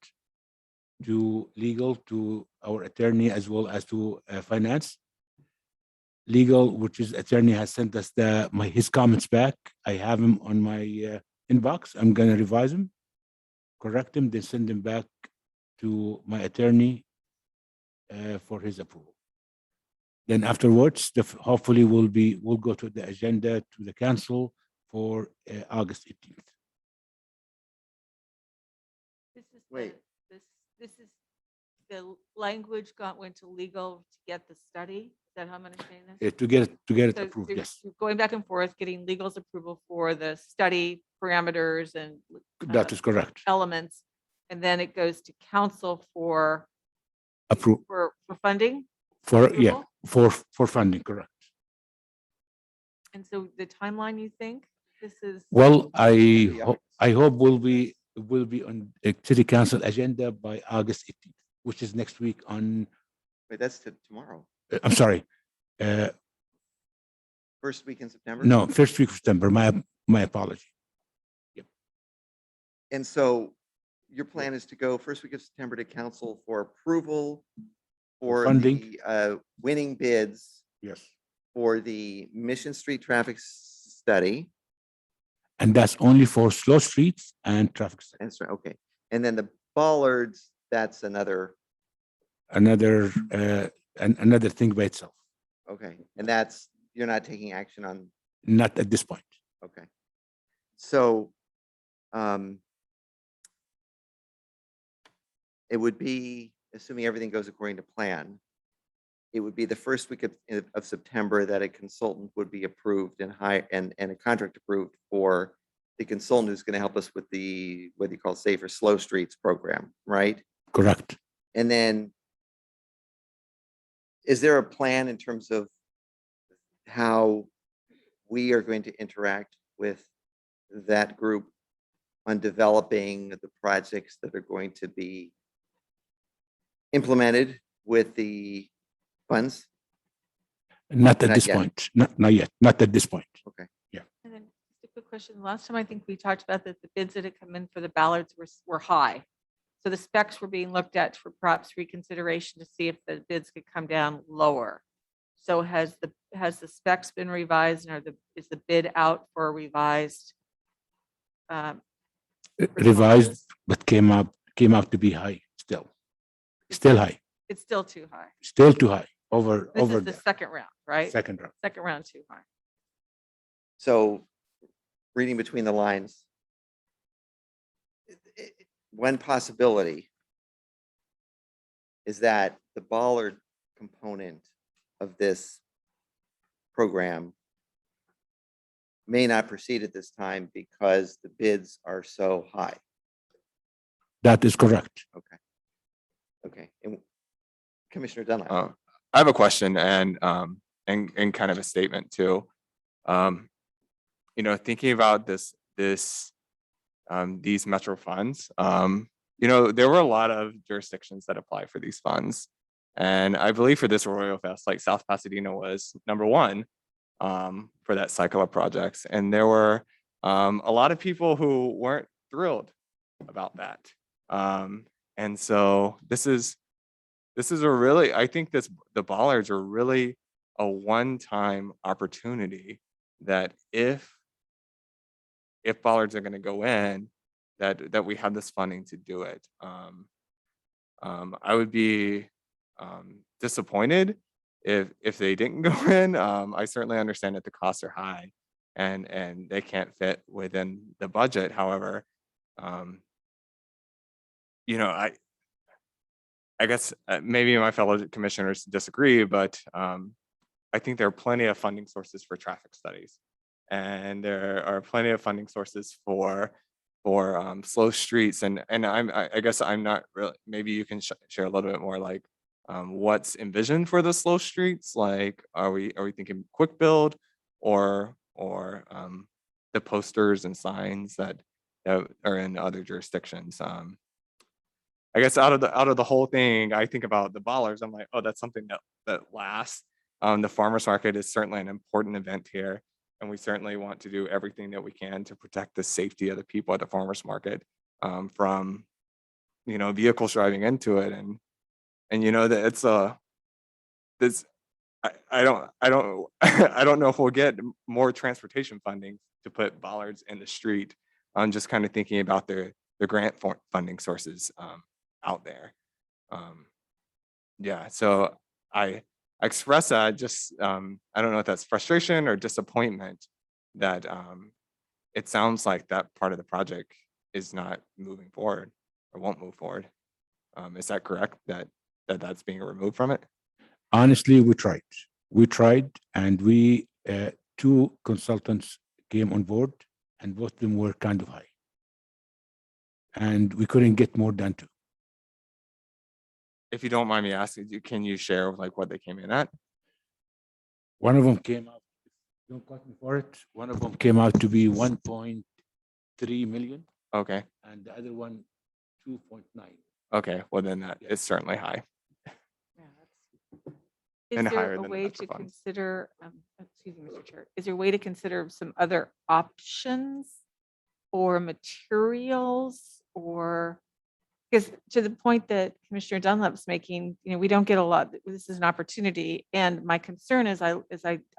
to legal, to our attorney, as well as to finance. Legal, which is attorney, has sent us his comments back. I have him on my inbox. I'm gonna revise them, correct him, then send them back to my attorney for his approval. Then afterwards, hopefully we'll go to the agenda to the council for August 18th. This is Wait. this is the language went to legal to get the study. Is that how I'm understanding this? To get it So approved, you're yes. going back and forth, getting legal's approval for the study parameters and That is correct. elements, and then it goes to council for Approve funding. yeah, for funding, correct. And so the timeline, you think this is? Well, be I hope will be on a city council agenda by August 18th, which is next week on, Wait, that's tomorrow. I'm sorry, First week in September? no, first week of September, my apology. And so your plan is to go first week of September to council for approval for funding. the winning bids Yes. for the Mission Street traffic study. And that's only for slow streets and traffic study. And so, okay. And then the Bollards, that's another, Another thing by itself, okay. And that's, you're not taking action on, not at this point. okay. So it would be, assuming everything goes according to plan, it would be the first week of September that a consultant would be approved and a contract approved for the consultant who's going to help us with the, what you call Safer Slow Streets program, right? Correct. And then is there a plan in terms of how we are going to interact with that group on developing the projects that are going to be implemented with the funds? Not at Not this yet. point. Not yet. Not at this point. And then just a quick question. Last time I think we talked about that the bids that had come in for the ballards were high. So the specs were being looked at for perhaps reconsideration to see if the bids could come down lower. So has the specs been revised, and is the bid out for a revised? Revised, but came out to be high still. Still high. It's still too high. Still too high. Over This is the the second round, right? second round. Second round too high. So reading between the lines, one possibility is that the Bollard component of this program may not proceed at this time because the bids are so high. That is correct. Okay. And Commissioner Dunlap. I have a question and kind of a statement too. Thinking about these metro funds, there were a lot of jurisdictions that apply for these funds. And I believe for this Royal Fest, like South Pasadena was number one for that cycle of projects. And there were a lot of people who weren't thrilled about that. And so this is a really, I think the bollards are really a one-time opportunity that if bollards are going to go in, that we have this funding to do it. I would be disappointed if they didn't go in. I certainly understand that the costs are high and they can't fit within the budget. However, I guess maybe my fellow commissioners disagree, but I think there are plenty of funding sources for traffic studies, and there are plenty of funding sources for slow streets. And I guess I'm not really. Maybe you can share a little bit more, like what's envisioned for the slow streets. Like, are we thinking quick build or the posters and signs that are in other jurisdictions? I guess out of the whole thing, I think about the ballers. I'm like, oh, that's something that lasts. The farmers market is certainly an important event here, and we certainly want to do everything that we can to protect the safety of the people at the farmers market from vehicles driving into it, and that it's this. I don't I don't know if we'll get more transportation funding to put bollards in the street. I'm just kind of thinking about the grant funding sources out there. Yeah, so I express that just I don't know if that's frustration or disappointment that it sounds like that part of the project is not moving forward or won't move forward. Is that correct, that's being removed from it? Honestly, we tried, and we two consultants came on board, and both of them were kind of high, and we couldn't get more than two. If you don't mind me asking, can you share like what they came in at? One of them came out, don't quote me for it, one of them came out to be 1.3 million, Okay, and the other one 2.9. okay, well then that is certainly high. Is And there higher a than the way metro to funds. consider, excuse me, Mr. Chair, is there a way to consider some other options or materials, or, because to the point that Commissioner Dunlap's making, we don't get a lot, this is an opportunity. And my concern is I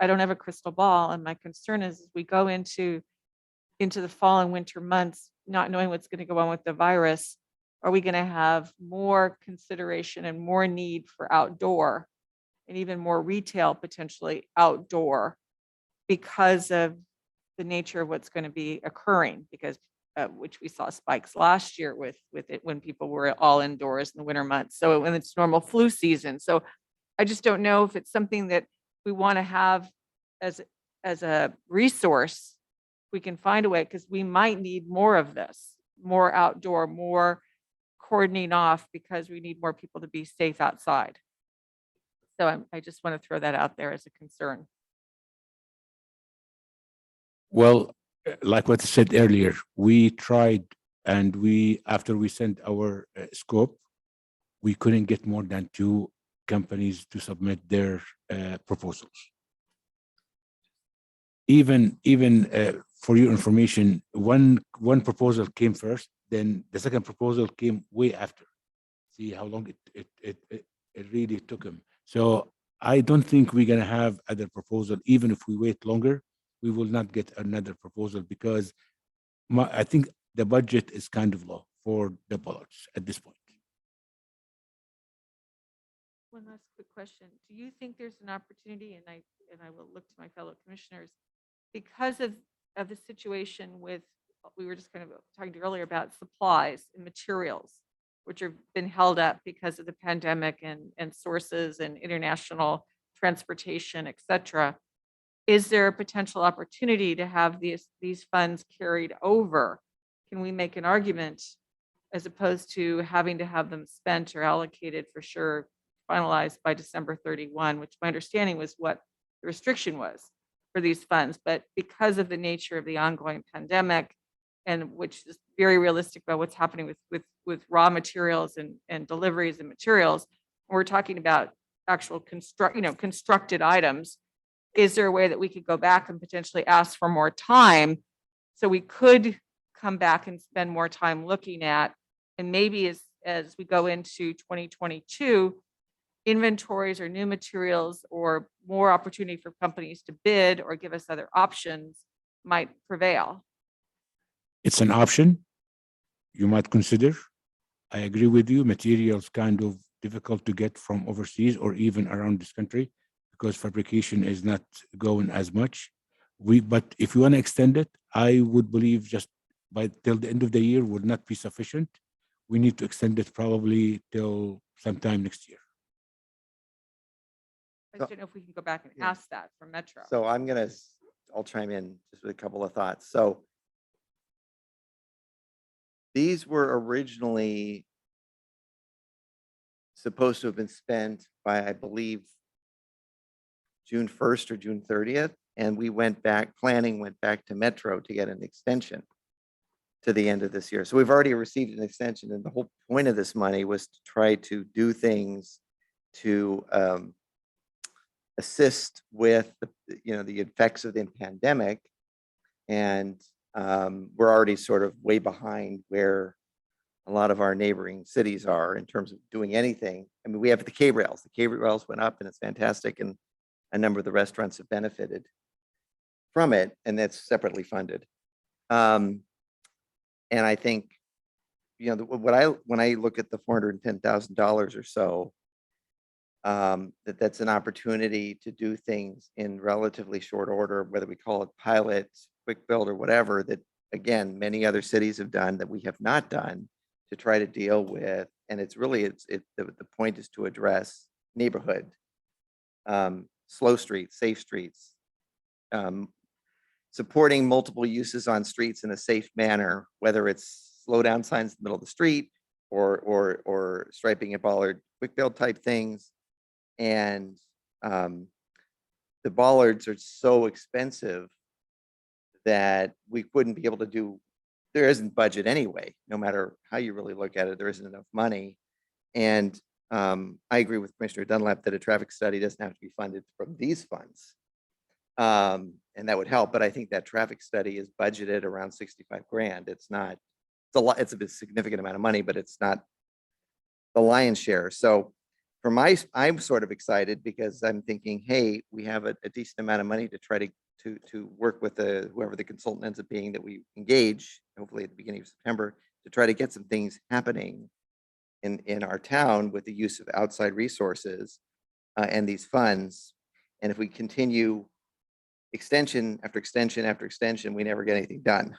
don't have a crystal ball. And my concern is we go into the fall and winter months, not knowing what's going to go on with the virus. Are we going to have more consideration and more need for outdoor and even more retail potentially outdoor because of the nature of what's going to be occurring? Because which we saw spikes last year with it when people were all indoors in the winter months. So when it's normal flu season. So I just don't know if it's something that we want to have as a resource. We can find a way, because we might need more of this, more outdoor, more cordoning off, because we need more people to be safe outside. So I just want to throw that out there as a concern. Well, like what I said earlier, we tried, and after we sent our scope, we couldn't get more than two companies to submit their proposals. Even for your information, one proposal came first, then the second proposal came way after. See how long it really took them. So I don't think we're gonna have other proposal. Even if we wait longer, we will not get another proposal, because I think the budget is kind of low for the bollards at this point. One last quick question. Do you think there's an opportunity, and I will look to my fellow commissioners, because of the situation with, we were just kind of talking earlier about supplies and materials, which have been held up because of the pandemic and sources and international transportation, et cetera. Is there a potential opportunity to have these funds carried over? Can we make an argument as opposed to having to have them spent or allocated for sure, finalized by December 31, which my understanding was what the restriction was for these funds. But because of the nature of the ongoing pandemic, and which is very realistic about what's happening with raw materials and deliveries and materials, we're talking about actual constructed items. Is there a way that we could go back and potentially ask for more time so we could come back and spend more time looking at, and maybe as we go into 2022, inventories or new materials or more opportunity for companies to bid or give us other options might prevail? It's an option you might consider. I agree with you. Materials kind of difficult to get from overseas or even around this country because fabrication is not going as much. But if you want to extend it, I would believe just by till the end of the year would not be sufficient. We need to extend it probably till sometime next year. I just don't know if we can go back and Yeah. ask that for Metro. So I'll chime in just with a couple of thoughts. So these were originally supposed to have been spent by, I believe, June 1st or June 30th. And planning went back to Metro to get an extension to the end of this year. So we've already received an extension. And the whole point of this money was to try to do things to assist with the effects of the pandemic. And we're already sort of way behind where a lot of our neighboring cities are in terms of doing anything. I mean, we have the K rails. The K rails went up and it's fantastic. And a number of the restaurants have benefited from it, and that's separately funded. And I think, when I look at the $410,000 or so, that's an opportunity to do things in relatively short order, whether we call it pilots, quick build, or whatever, that again, many other cities have done that we have not done to try to deal with. And it's really, the point is to address neighborhood, slow streets, safe streets, supporting multiple uses on streets in a safe manner, whether it's slow down signs in the middle of the street or striping a bollard quick build type things. And the bollards are so expensive that we wouldn't be able to do, there isn't budget anyway, no matter how you really look at it, there isn't enough money. And I agree with Commissioner Dunlap that a traffic study doesn't have to be funded from these funds. And that would help, but I think that traffic study is budgeted around 65 grand. It's not, it's a lot, it's a significant amount of money, but it's not the lion's share. So I'm sort of excited because I'm thinking, hey, we have a decent amount of money to try to work with whoever the consultant ends up being that we engage, hopefully at the beginning of September, to try to get some things happening in our town with the use of outside resources and these funds. And if we continue extension after extension after extension, we never get anything done.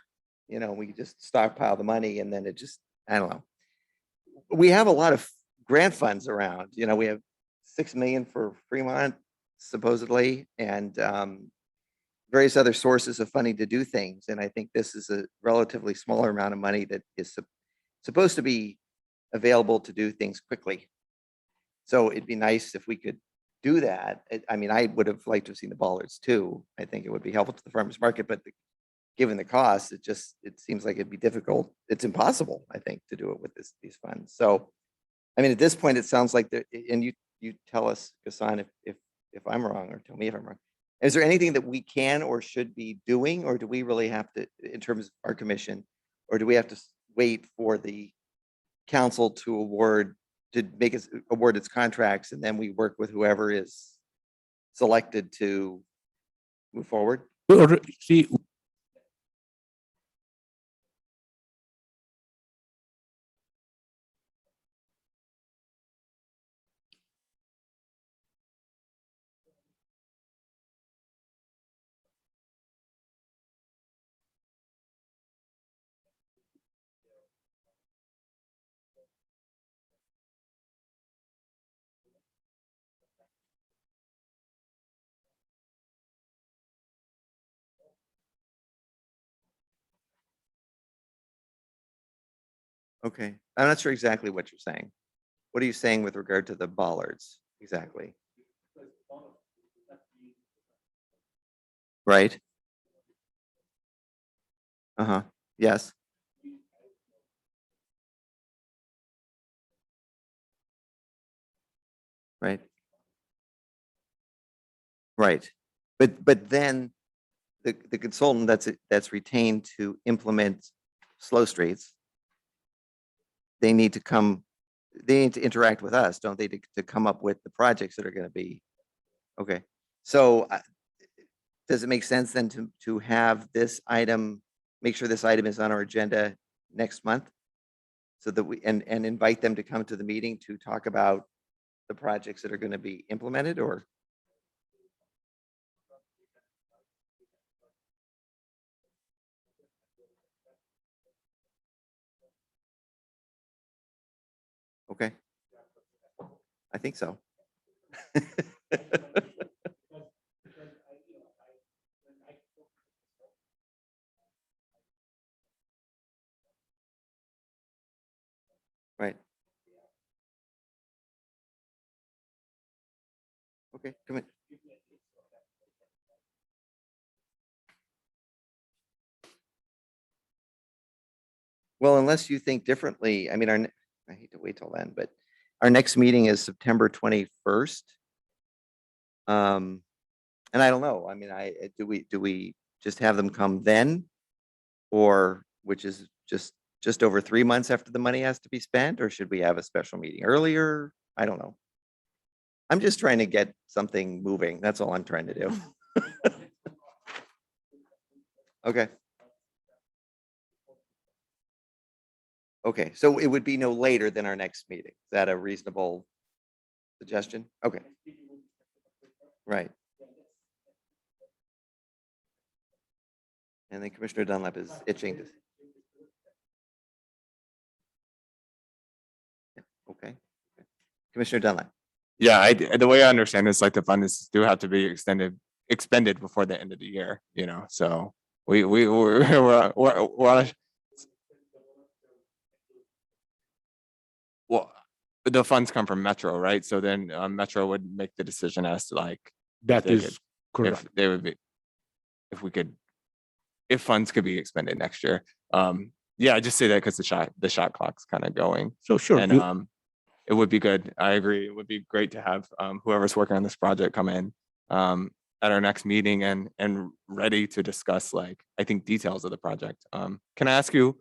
We just stockpile the money and then it just, I don't know. We have a lot of grant funds around, we have 6 million for Fremont, supposedly, and various other sources of funding to do things. And I think this is a relatively smaller amount of money that is supposed to be available to do things quickly. So it'd be nice if we could do that. I mean, I would have liked to have seen the bollards too. I think it would be helpful to the farmers market, but given the cost, it seems like it'd be difficult. It's impossible, I think, to do it with these funds. So, I mean, at this point, it sounds like and you tell us, Ghassan, if I'm wrong, or tell me if I'm wrong. Is there anything that we can or should be doing, or do we really have to, in terms of our commission, or do we have to wait for the council to award its contracts, and then we work with whoever is selected to move forward? See, Okay, I'm not sure exactly what you're saying. What are you saying with regard to the bollards exactly? Right? Uh-huh, yes. Right. Right. But then the consultant that's retained to implement slow streets, they need to come, they need to interact with us, don't they, to come up with the projects that are going to be, okay. So does it make sense then to have this item, make sure this item is on our agenda next month? So that we, and invite them to come to the meeting to talk about the projects that are going to be implemented, or? Okay. I think so. Right. Okay, come in. Well, unless you think differently, I mean, I hate to wait till then, but our next meeting is September 21st. And I don't know, I mean, do we just have them come then? Or which is just over 3 months after the money has to be spent, or should we have a special meeting earlier? I don't know. I'm just trying to get something moving. That's all I'm trying to do. Okay. Okay, so it would be no later than our next meeting. Is that a reasonable suggestion? Okay. Right. And then Commissioner Dunlap is itching to. Okay. Commissioner Dunlap. Yeah, the way I understand it is like the funds do have to be expended before the end of the year, you know, so we're on a, well, the funds come from Metro, right? So then Metro would make the decision as to like, That they is correct. if they would be, if we could, if funds could be expended next year. Yeah, I just say that because the shot clock's kind of going. So sure, And it would be good. I agree. It would be great to have whoever's working on this project come in at our next meeting and ready to discuss, like, I think, details of the project. Can I ask you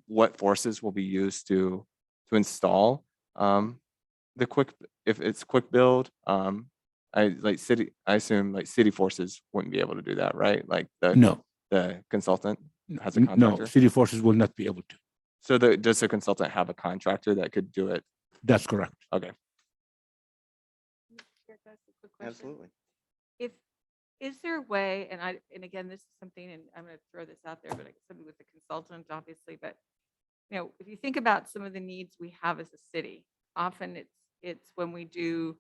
what forces will be used to install the quick, if it's quick build? I assume like city forces wouldn't be able to do that, right? Like no, the consultant has a no, contractor. city forces will not be able to. So does the consultant have a contractor that could do it? That's correct. Okay. Absolutely. Is there a way, and again, this is something, and I'm going to throw this out there, but it's something with the consultant, obviously, but if you think about some of the needs we have as a city, often it's when we do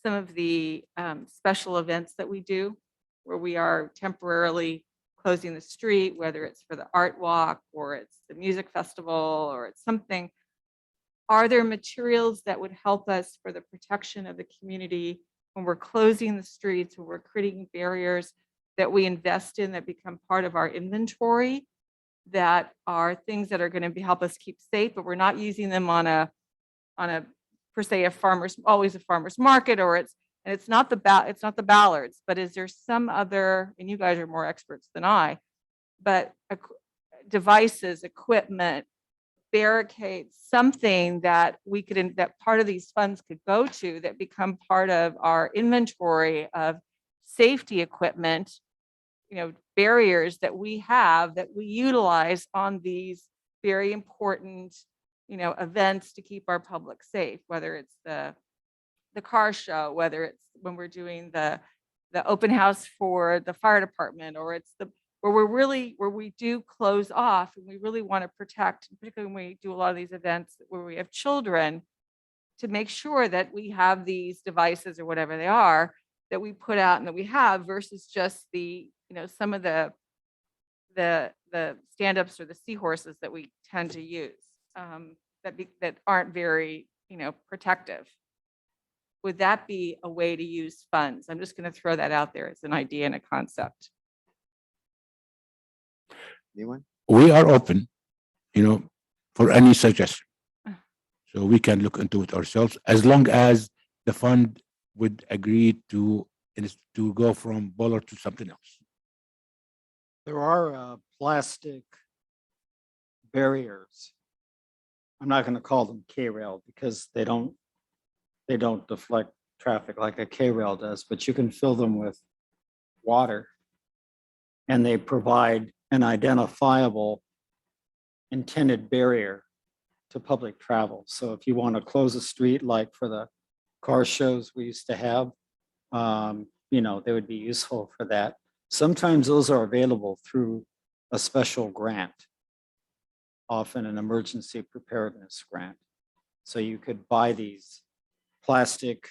some of the special events that we do, where we are temporarily closing the street, whether it's for the art walk or it's the music festival or it's something. Are there materials that would help us for the protection of the community when we're closing the streets, when we're creating barriers that we invest in that become part of our inventory, that are things that are going to help us keep safe, but we're not using them on a per se always a farmer's market, or it's not the ballards, but is there some other, and you guys are more experts than I, but devices, equipment, barricades, something that we could, that part of these funds could go to, that become part of our inventory of safety equipment, barriers that we have that we utilize on these very important, events to keep our public safe, whether it's the car show, whether it's when we're doing the open house for the fire department, or it's where we do close off and we really want to protect, particularly when we do a lot of these events where we have children, to make sure that we have these devices or whatever they are that we put out and that we have, versus just the, some of the stand-ups or the seahorses that we tend to use. that aren't very, protective. Would that be a way to use funds? I'm just going to throw that out there as an idea and a concept. Anyone? We are open, for any suggestion. So we can look into it ourselves as long as the fund would agree to go from Boller to something else. There are plastic barriers. I'm not going to call them K-rail because they don't deflect traffic like a K-rail does, but you can fill them with water. And they provide an identifiable intended barrier to public travel. So if you want to close a street, like for the car shows we used to have, they would be useful for that. Sometimes those are available through a special grant, often an emergency preparedness grant. So you could buy these plastic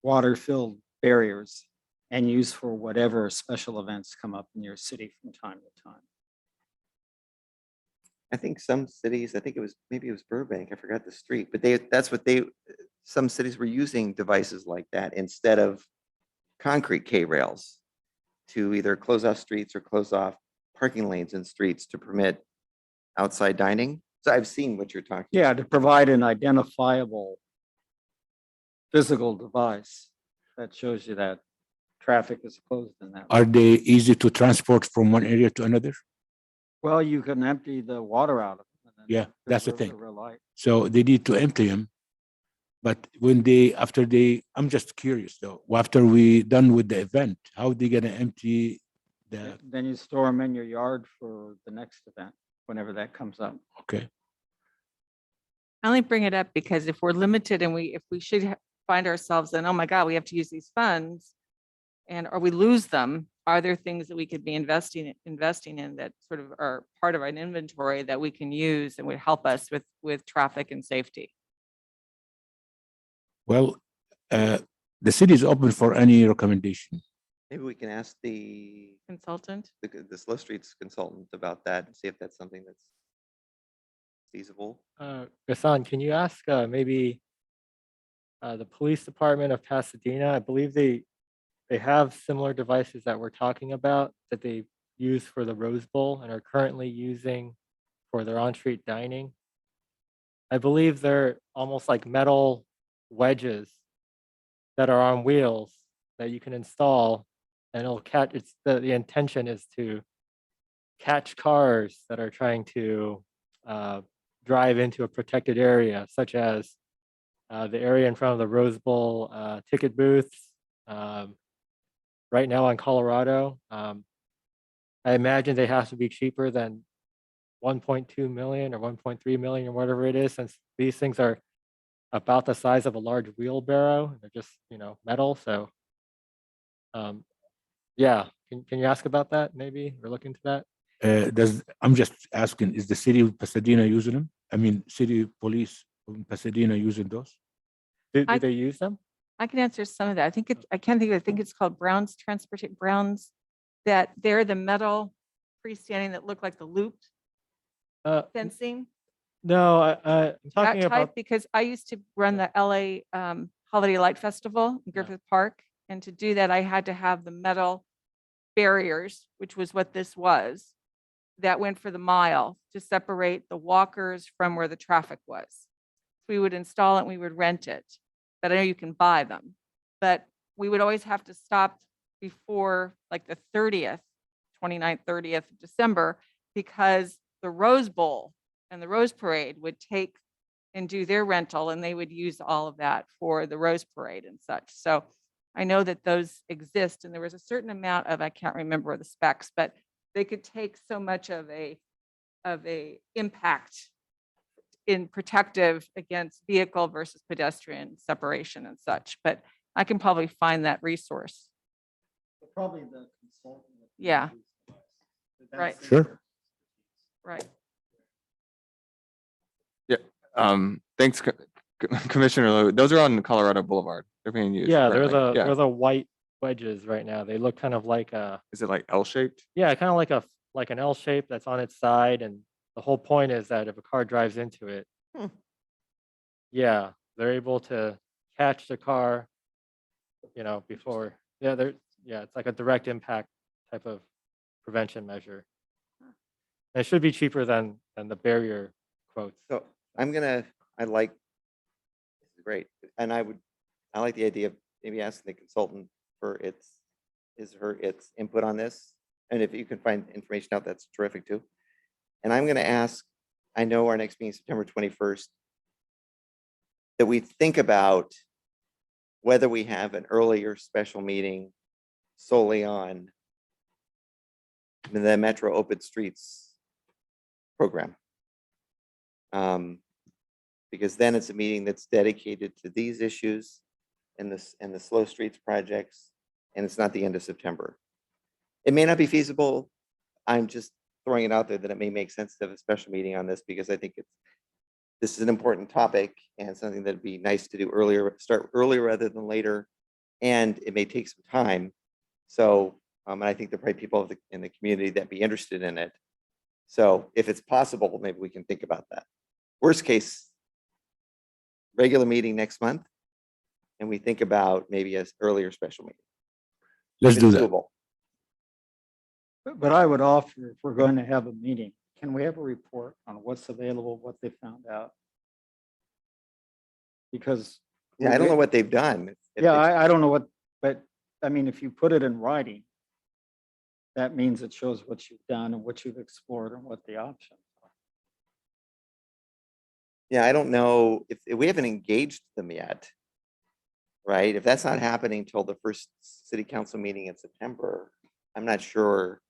water-filled barriers and use for whatever special events come up in your city from time to time. I think some cities, maybe it was Burbank, I forgot the street, but some cities were using devices like that instead of concrete K-rails to either close off streets or close off parking lanes in streets to permit outside dining. So I've seen what you're talking. Yeah, to provide an identifiable physical device that shows you that traffic is closed in that. Are they easy to transport from one area to another? Well, you can empty the water out of them. and then Yeah, that's the preserve thing. real light. So they need to empty them. But I'm just curious though, after we done with the event, how they gonna empty the, Then you store them in your yard for the next event, whenever that comes up. okay, I only bring it up because if we're limited and if we should find ourselves in, oh my God, we have to use these funds or we lose them, are there things that we could be investing in that sort of are part of an inventory that we can use and would help us with traffic and safety? well, the city is open for any recommendation. Maybe we can ask the Consultant? Slow Streets consultant about that and see if that's something that's feasible. Gassan, can you ask maybe the police department of Pasadena? I believe they have similar devices that we're talking about that they use for the Rose Bowl and are currently using for their on-street dining. I believe they're almost like metal wedges that are on wheels that you can install, and it'll catch. The intention is to catch cars that are trying to drive into a protected area, such as the area in front of the Rose Bowl ticket booths. Right now on Colorado, I imagine they have to be cheaper than 1.2 million or 1.3 million or whatever it is, since these things are about the size of a large wheelbarrow. They're just, metal. So, yeah, can you ask about that maybe, or look into that? I'm just asking, is the city of Pasadena using them? I mean, city police in Pasadena using those? Do I- they use them? I can answer some of that. I can't think of it. I think it's called Brown's that they're the metal freestanding that look like the looped fencing. No, I'm That talking type, about. because I used to run the LA Holiday Light Festival in Griffith Park. And to do that, I had to have the metal barriers, which was what this was, that went for the mile to separate the walkers from where the traffic was. We would install it, and we would rent it, but I know you can buy them. But we would always have to stop before like the 30th, 29th, 30th of December, because the Rose Bowl and the Rose Parade would take and do their rental, and they would use all of that for the Rose Parade and such. So I know that those exist, and there was a certain amount of, I can't remember the specs, but they could take so much of a impact in protective against vehicle versus pedestrian separation and such. But I can probably find that resource. Probably the consultant. Yeah. Right. Sure. Right. Thanks, Commissioner Liu. Those are on Colorado Boulevard. They're being used. Yeah, they're currently. they're the white wedges right now. They look kind of like Is it like L-shaped? kind of like an L shape that's on its side, and the whole point is that if a car drives into it, Hmm. yeah, they're able to catch the car, before, it's like a direct impact type of prevention measure. And it should be cheaper than the barrier quotes. So I like, this is great. And I like the idea of maybe asking the consultant for its input on this. And if you can find information out, that's terrific too. And I'm going to ask, I know our next meeting is September 21st, that we think about whether we have an earlier special meeting solely on the Metro Open Streets program. Because then it's a meeting that's dedicated to these issues and the slow streets projects, and it's not the end of September. It may not be feasible. I'm just throwing it out there that it may make sense to have a special meeting on this, because I think this is an important topic and something that'd be nice to do earlier, start earlier rather than later, and it may take some time. So, and I think there are probably people in the community that be interested in it. So if it's possible, maybe we can think about that. Worst case, regular meeting next month, and we think about maybe an earlier special meeting. Let's If do it's that. doable. But I would offer, if we're going to have a meeting, can we have a report on what's available, what they found out? Because. Yeah, I don't know what they've done. If Yeah, it's- I don't know what, but I mean, if you put it in writing, that means it shows what you've done and what you've explored and what the options are. Yeah, I don't know if we haven't engaged them yet. Right? If that's not happening till the first city council meeting in September, I'm not sure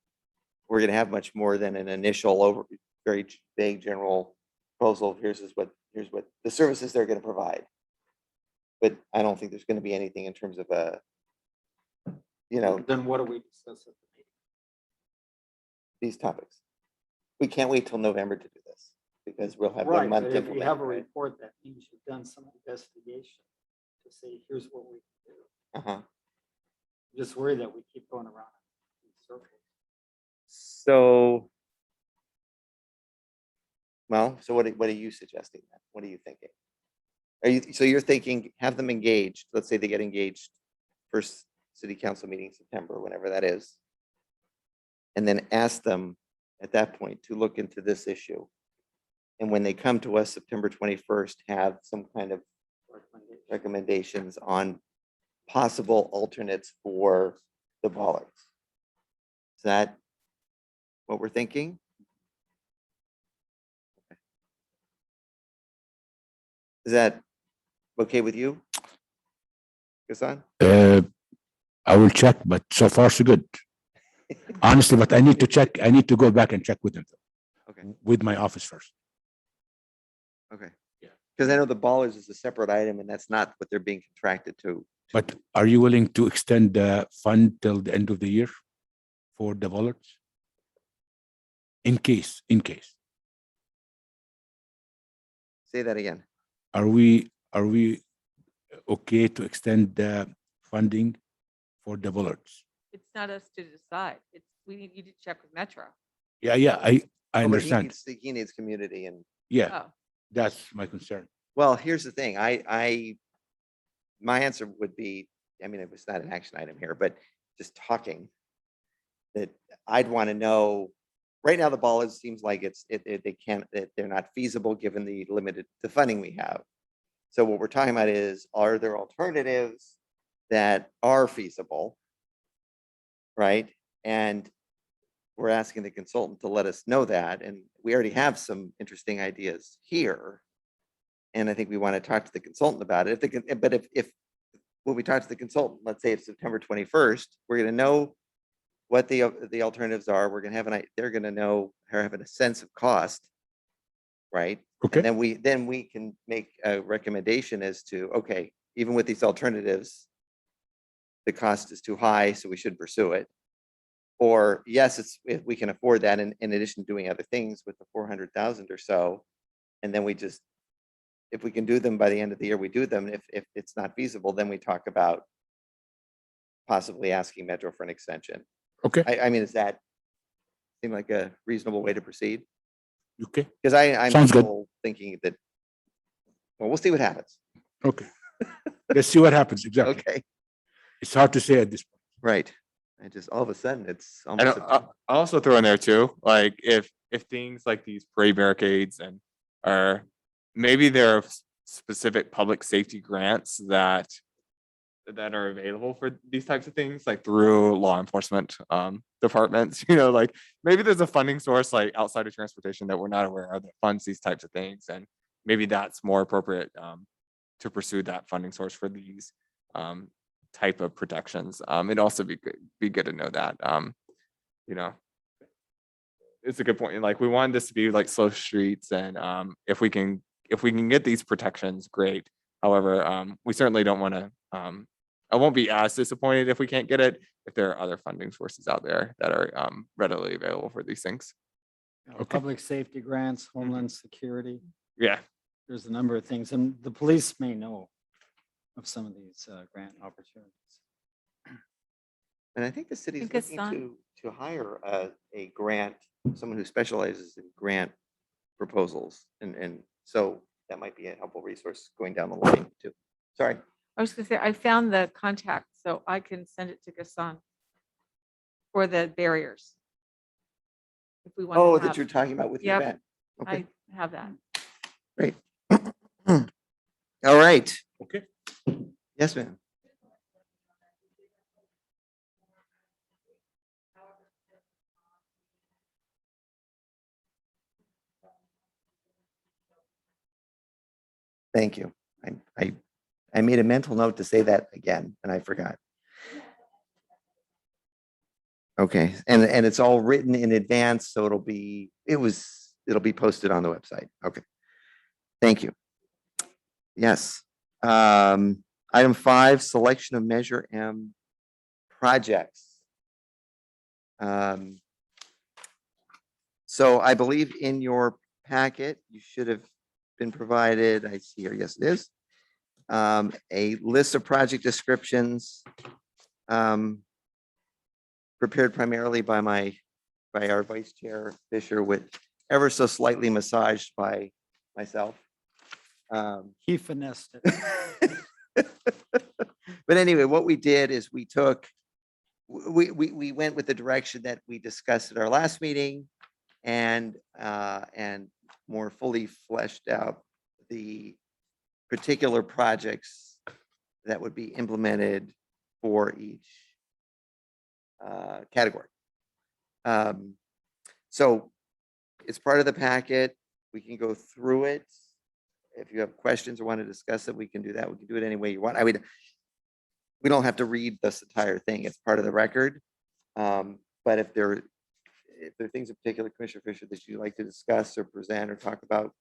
we're going to have much more than an initial very vague general proposal. Here's what the services they're going to provide. But I don't think there's going to be anything in terms of Then what do we discuss at the meeting? these topics. We can't wait till November to do this, because we'll have 1 Right, month but to if you implement. have a Right? report, that means you've done some investigation to say, here's what we can do. Uh-huh. I'm just worried that we keep going around in circles. So, well, so what are you suggesting then? What are you thinking? So you're thinking, have them engaged, let's say they get engaged first city council meeting in September, whenever that is. And then ask them at that point to look into this issue. And when they come to us September 21st, have some kind of recommendations on possible alternates for the bollards. Is that what we're thinking? Okay. Is that okay with you, Ghassan? I will check, but so far so good. Honestly, but I need to check. I need to go back and check with them, Okay, with my office first. okay. Yeah. Because I know the bollards is a separate item, and that's not what they're being contracted to. But are you willing to extend the fund till the end of the year for the bollards? In case. Say that again. Are we okay to extend the funding for the bollards? It's not us to decide. We need you to check with Metro. Yeah, I Oh, but understand. he needs community, and Yeah, Oh, that's my concern. well, here's the thing. My answer would be, I mean, it was not an action item here, but just talking, that I'd want to know. Right now, the ball seems like they're not feasible given the funding we have. So what we're talking about is, are there alternatives that are feasible? Right? And we're asking the consultant to let us know that, and we already have some interesting ideas here. And I think we want to talk to the consultant about it. But if when we talk to the consultant, let's say it's September 21st, we're going to know what the alternatives are. We're going to have they're going to know, or having a sense of cost, right? Okay. And then we can make a recommendation as to, okay, even with these alternatives, the cost is too high, so we should pursue it. Or yes, if we can afford that, in addition to doing other things with the 400,000 or so, and then if we can do them by the end of the year, we do them. If it's not feasible, then we talk about possibly asking Metro for an extension. Okay. I mean, does that seem like a reasonable way to proceed? Okay, Because I'm Sounds good. still thinking that, well, we'll see what happens. okay. Let's see what happens, exactly. Okay, It's hard to say at this point. right. I just, all of a sudden, it's And almost. I'll also throw in there too, like if things like these parade barricades and are maybe there are specific public safety grants that are available for these types of things, like through law enforcement departments, like maybe there's a funding source like outside of transportation that we're not aware of that funds these types of things. And maybe that's more appropriate to pursue that funding source for these type of protections. It'd also be good to know that, it's a good point. Like we want this to be like slow streets, and if we can get these protections, great. However, we certainly don't want to. I won't be as disappointed if we can't get it if there are other funding sources out there that are readily available for these things. Okay. Public safety grants, homeland security, Yeah. there's a number of things, and the police may know of some of these grant opportunities. And I think the city's think looking Hassan- to hire a grant, someone who specializes in grant proposals. And so that might be a helpful resource going down the line too. Sorry. I was gonna say, I found the contact, so I can send it to Gassan for the barriers. If we want. Oh, that you're talking about with your Yep. event. Okay, I have that. great. All right. Okay. Yes, ma'am. Thank you. I made a mental note to say that again, and I forgot. Okay, and it's all written in advance, so it'll be posted on the website. Okay. Thank you. Yes. Item 5, selection of Measure M projects. So I believe in your packet, you should have been provided, I see here, yes, it is. A list of project descriptions prepared primarily by our Vice Chair Fisher, with ever so slightly massaged by myself. He finessed it. But anyway, what we did is we went with the direction that we discussed at our last meeting, and more fully fleshed out the particular projects that would be implemented for each category. So it's part of the packet. We can go through it. If you have questions or want to discuss it, we can do that. We can do it any way you want. We don't have to read this entire thing. It's part of the record. But if there are things in particular, Commissioner Fisher, that you'd like to discuss or present or talk about,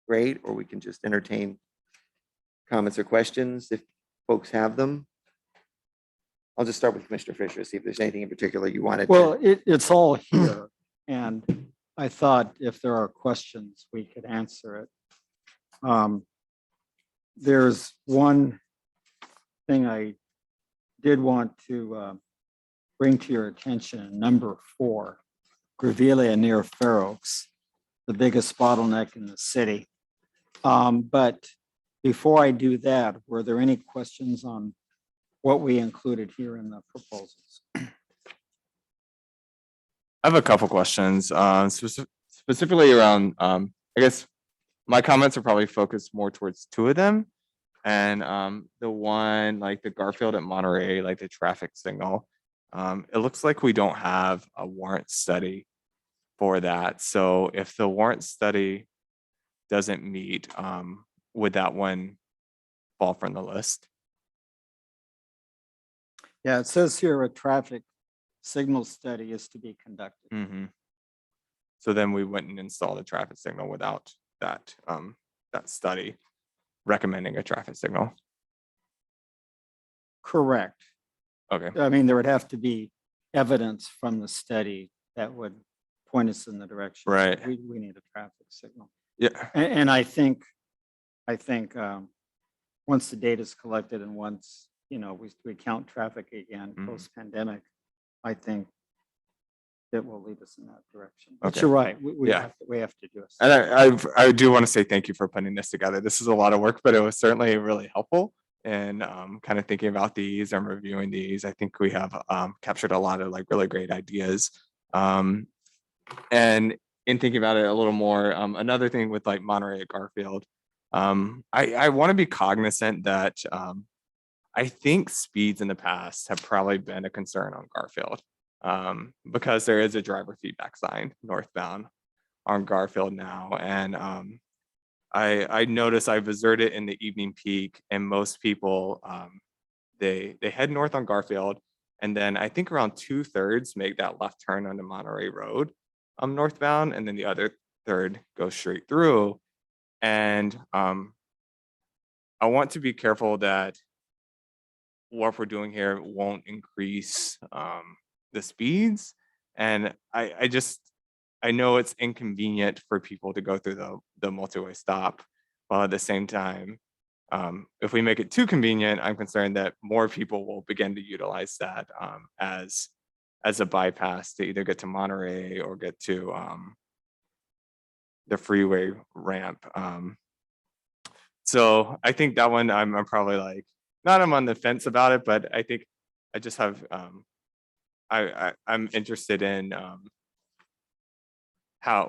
great. Or we can just entertain comments or questions if folks have them. I'll just start with Commissioner Fisher, see if there's anything in particular you wanted. Well, it's all here, and I thought if there are questions, we could answer it. There's one thing I did want to bring to your attention, number 4, Grevillea near Fair Oaks, the biggest bottleneck in the city. But before I do that, were there any questions on what we included here in the proposals? I have a couple questions, specifically around, I guess my comments are probably focused more towards 2 of them. And the one, like the Garfield at Monterey, like the traffic signal, it looks like we don't have a warrant study for that. So if the warrant study doesn't meet, would that one fall from the list? Yeah, it says here a traffic signal study is to be conducted. So then we wouldn't install the traffic signal without that study recommending a traffic signal. Correct. Okay. I mean, there would have to be evidence from the study that would point us in the direction. Right. We need a traffic signal. Yeah. And I think once the data is collected and once, we count traffic again, Mhm. post-pandemic, I think it will lead us in that direction. But Okay. you're right, we Yeah. we have to do it. And I do want to say thank you for putting this together. This is a lot of work, but it was certainly really helpful in kind of thinking about these and reviewing these. I think we have captured a lot of like really great ideas. And in thinking about it a little more, another thing with like Monterey at Garfield, I want to be cognizant that I think speeds in the past have probably been a concern on Garfield because there is a driver feedback sign northbound on Garfield now. And I notice I observed it in the evening peak, and most people they head north on Garfield, and then I think around 2/3 make that left turn onto Monterey Road northbound, and then the other third goes straight through. And I want to be careful that what we're doing here won't increase the speeds. And I know it's inconvenient for people to go through the multi-way stop, while at the same time, if we make it too convenient, I'm concerned that more people will begin to utilize that as a bypass to either get to Monterey or get to the freeway ramp. So I think that one I'm probably like, not I'm on the fence about it, but I think I just have I'm interested in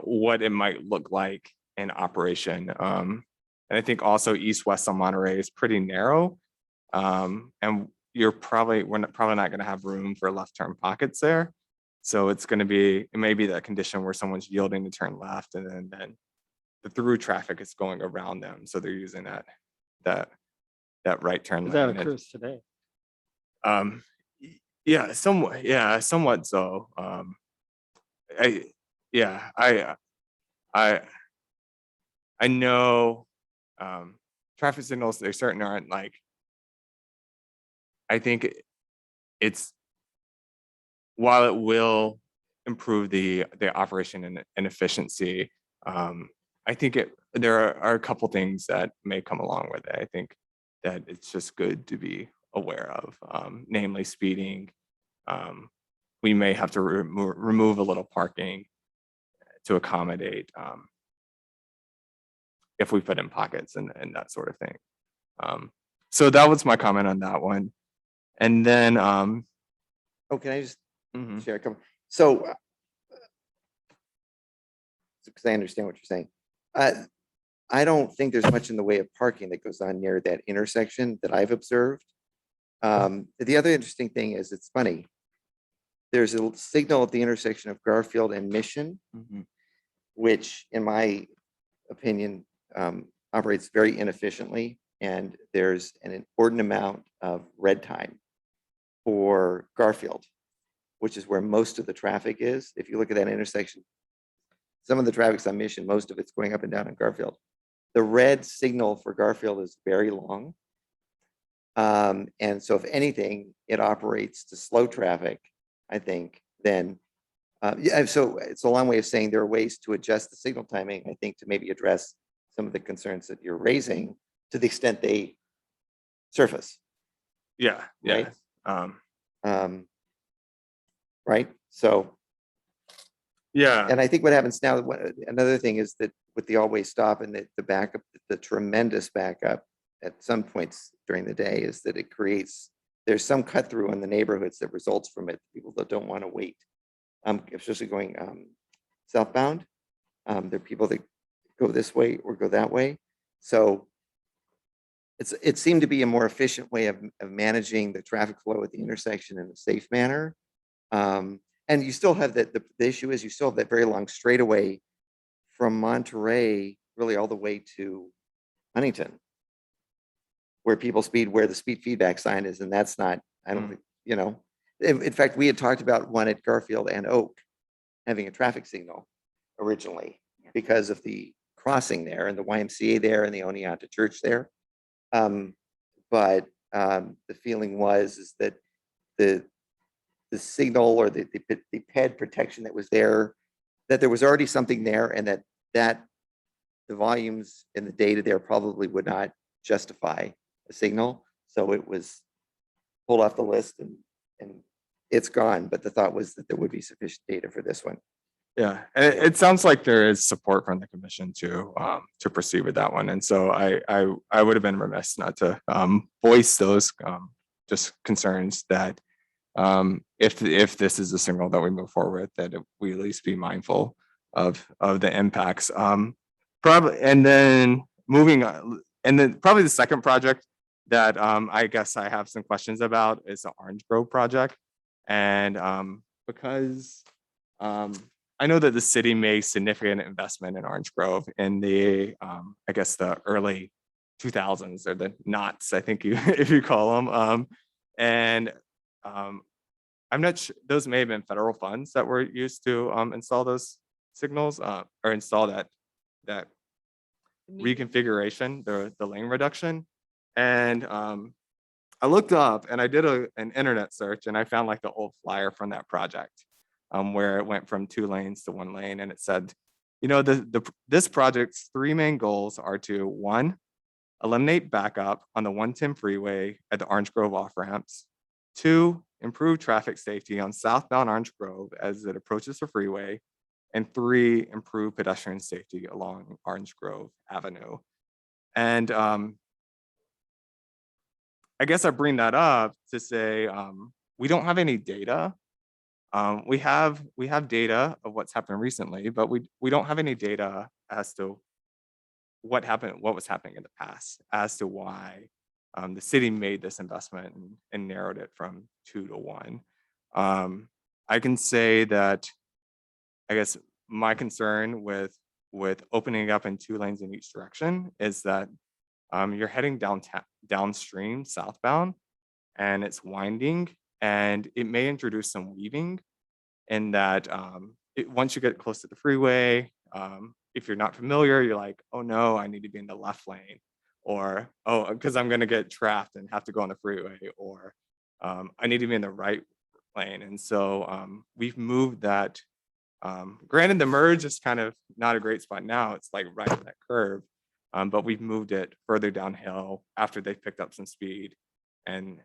what it might look like in operation. And I think also east-west on Monterey is pretty narrow. And we're probably not going to have room for left turn pockets there. So it may be that condition where someone's yielding to turn left, and then the through traffic is going around them. So they're using that right turn That lane. occurs today. Yeah, somewhat so. I know traffic signals, they certainly aren't like, I think while it will improve the operation and efficiency, I think there are a couple things that may come along with it. I think that it's just good to be aware of, namely speeding. We may have to remove a little parking to accommodate if we put in pockets and that sort of thing. So that was my comment on that one. And then, Oh, can I just mhm. share a couple? So, because I understand what you're saying, I don't think there's much in the way of parking that goes on near that intersection that I've observed. The other interesting thing is, it's funny. There's a signal at the intersection of Garfield and Mission, which, in my opinion, operates very inefficiently, and there's an inordinate amount of red time for Garfield, which is where most of the traffic is. If you look at that intersection, some of the traffic's on Mission, most of it's going up and down on Garfield. The red signal for Garfield is very long. And so if anything, it operates to slow traffic, I think. Then, yeah, so it's a long way of saying there are ways to adjust the signal timing, I think, to maybe address some of the concerns that you're raising to the extent they surface. Yeah. Right. So, Yeah. and I think what happens now, another thing is that with the always stop and the backup, the tremendous backup at some points during the day, is that there's some cut through in the neighborhoods that results from it. People that don't want to wait, especially going southbound. There are people that go this way or go that way. So it seemed to be a more efficient way of managing the traffic flow at the intersection in a safe manner. And you still have that, the issue is you still have that very long straightaway from Monterey really all the way to Huntington, where people speed, where the speed feedback sign is. And that's not, I don't think, in fact, we had talked about one at Garfield and Oak having a traffic signal originally because of the crossing there and the YMCA there and the Oneonta Church there. But the feeling is that the signal or the ped protection that was there, that there was already something there, and that the volumes in the data there probably would not justify a signal. So it was pulled off the list, and it's gone, but the thought was that there would be sufficient data for this one. Yeah, and it sounds like there is support from the commission to proceed with that one. And so I would have been remiss not to voice those just concerns that if this is a signal that we move forward with, that we at least be mindful of the impacts. Probably, and then moving on, and then probably the second project that I guess I have some questions about is the Orange Grove project. And because I know that the city made significant investment in Orange Grove in the I guess the early 2000s, or the knots, I think you if you call them. And I'm not sure, those may have been federal funds that were used to install those signals or install that reconfiguration, the lane reduction. And I looked up and I did an internet search, and I found like the old flyer from that project where it went from 2 lanes to 1 lane. And it said, you know, this project's 3 main goals are to, 1, eliminate backup on the 110 freeway at the Orange Grove off ramps. 2, improve traffic safety on southbound Orange Grove as it approaches the freeway. And 3, improve pedestrian safety along Orange Grove Avenue. And I guess I bring that up to say we don't have any data. We have data of what's happened recently, but we don't have any data as to what was happening in the past, as to why the city made this investment and narrowed it from 2 to 1. I can say that I guess my concern with opening up in 2 lanes in each direction is that you're heading downstream southbound, and it's winding, and it may introduce some weaving in that once you get close to the freeway, if you're not familiar, you're like, oh no, I need to be in the left lane, or oh, because I'm gonna get trapped and have to go on the freeway, or I need to be in the right lane. And so we've moved that. Granted, the merge is kind of not a great spot now. It's like right at that curve, but we've moved it further downhill after they've picked up some speed, and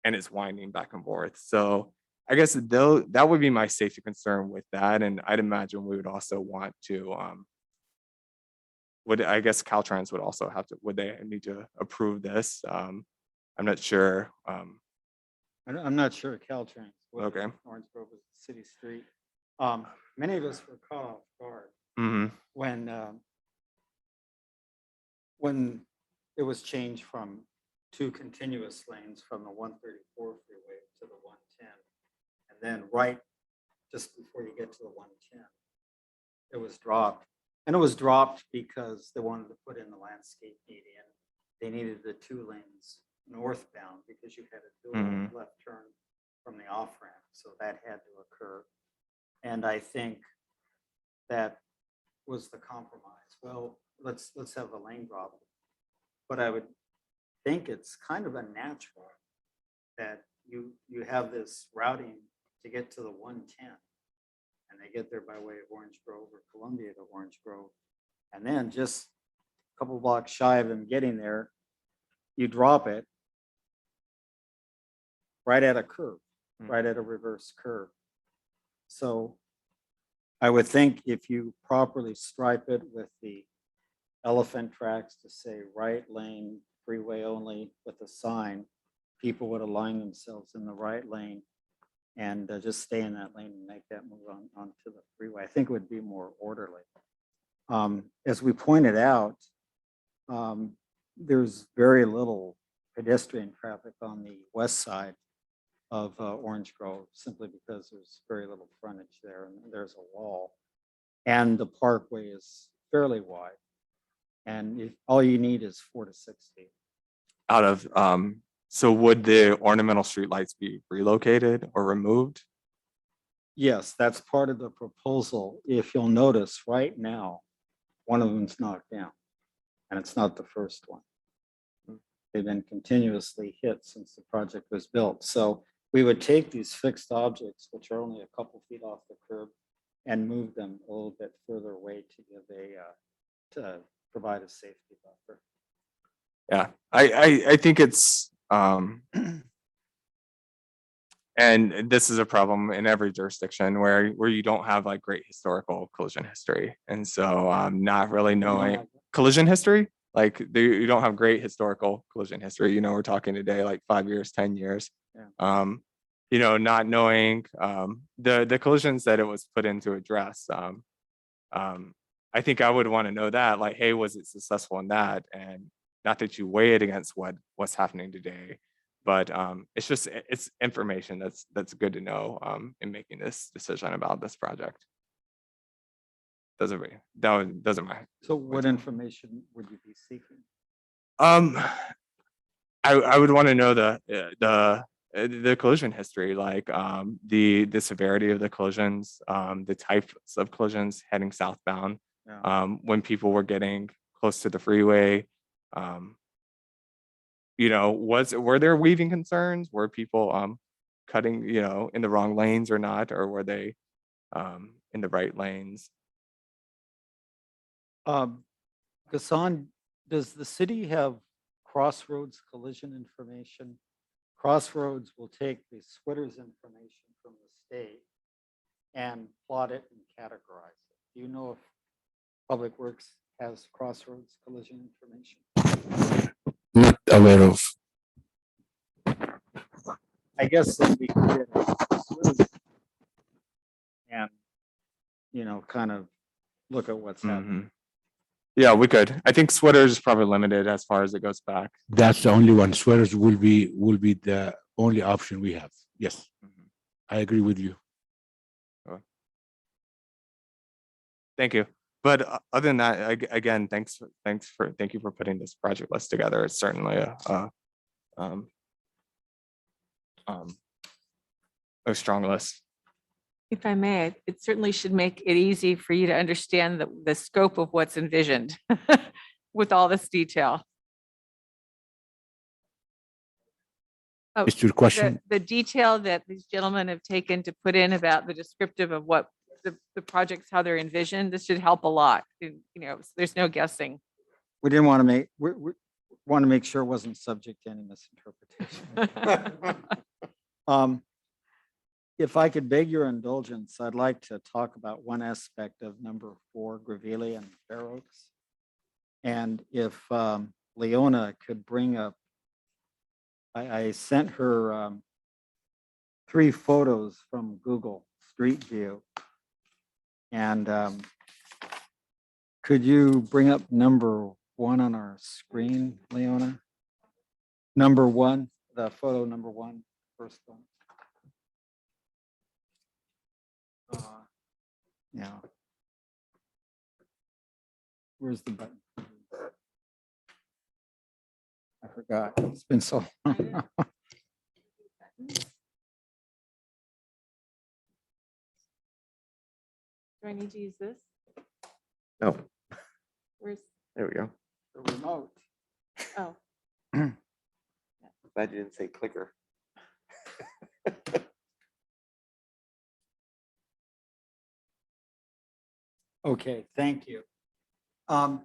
it's winding back and forth. So I guess that would be my safety concern with that. And I'd imagine we would also want to, I guess Caltrans would also have to, would they need to approve this? I'm not sure. I'm not sure Caltrans. would. Okay. Orange Grove is a city street. Many of us were caught off guard Mm-hmm. when it was changed from 2 continuous lanes from the 134 freeway to the 110. And then right just before you get to the 110, it was dropped. And it was dropped because they wanted to put in the landscape median. They needed the 2 lanes northbound because you had to do a left turn from the off ramp. So that had to occur. And I think that was the compromise. Well, let's have the lane drop. But I would think it's kind of unnatural that you have this routing to get to the 110, and they get there by way of Orange Grove or Columbia to Orange Grove, and then just a couple blocks shy of them getting there, you drop it right at a curve, right at a reverse curve. So I would think if you properly stripe it with the elephant tracks to say right lane, freeway only with a sign, people would align themselves in the right lane and just stay in that lane and make that move onto the freeway. I think it would be more orderly. As we pointed out, there's very little pedestrian traffic on the west side of Orange Grove, simply because there's very little frontage there, and there's a wall, and the parkway is fairly wide, and all you need is 4 to 6 feet. Out of so would the ornamental streetlights be relocated or removed? Yes, that's part of the proposal. If you'll notice right now, one of them's knocked down, and it's not the first one. They've been continuously hit since the project was built. So we would take these fixed objects, which are only a couple feet off the curb, and move them a little bit further away to give to provide a safety buffer. Yeah, I think it's And this is a problem in every jurisdiction where you don't have like great historical collision history. And so not really knowing collision history, like you don't have great historical collision history. You know, we're talking today like 5 years, 10 years. Yeah. You know, not knowing the collisions that it was put in to address. I think I would want to know that, like, hey, was it successful in that? And not that you weigh it against what's happening today, but it's information that's good to know in making this decision about this project. Those are my. So what information would you be seeking? I would want to know the collision history, like the severity of the collisions, the types of collisions heading southbound, Yeah. when people were getting close to the freeway. You know, were there weaving concerns? Were people cutting, you know, in the wrong lanes or not, or were they in the right lanes? Gassan, does the city have Crossroads collision information? Crossroads will take the Switters information from the state and plot it and categorize it. Do you know if Public Works has Crossroads collision information? Not aware of. I guess then we could get a Switters and, you know, kind of look at what's happening. Mhm. Yeah, we could. I think Sweaters is probably limited as far as it goes back. That's the only one. Sweaters will be the only option we have. Yes, Mhm. I agree with you. Thank you. But other than that, again, thank you for putting this project list together. It's certainly a strong list. If I may, it certainly should make it easy for you to understand the scope of what's envisioned with all this detail. Oh, Is your question? the detail that these gentlemen have taken to put in about the descriptive of what the projects, how they're envisioned, this should help a lot. You know, there's no guessing. We didn't want to we want to make sure it wasn't subject to any misinterpretation. If I could beg your indulgence, I'd like to talk about one aspect of number 4, Greville and Fair Oaks. And if Leona could bring up, I sent her 3 photos from Google Street View. And could you bring up number 1 on our screen, Leona? Number 1, the photo number 1, first one. Yeah. Where's the button? I forgot. It's been so long. Do I need to use this? Oh, Where's, there we go. The remote. oh, Glad you didn't say clicker. Okay, thank you. I've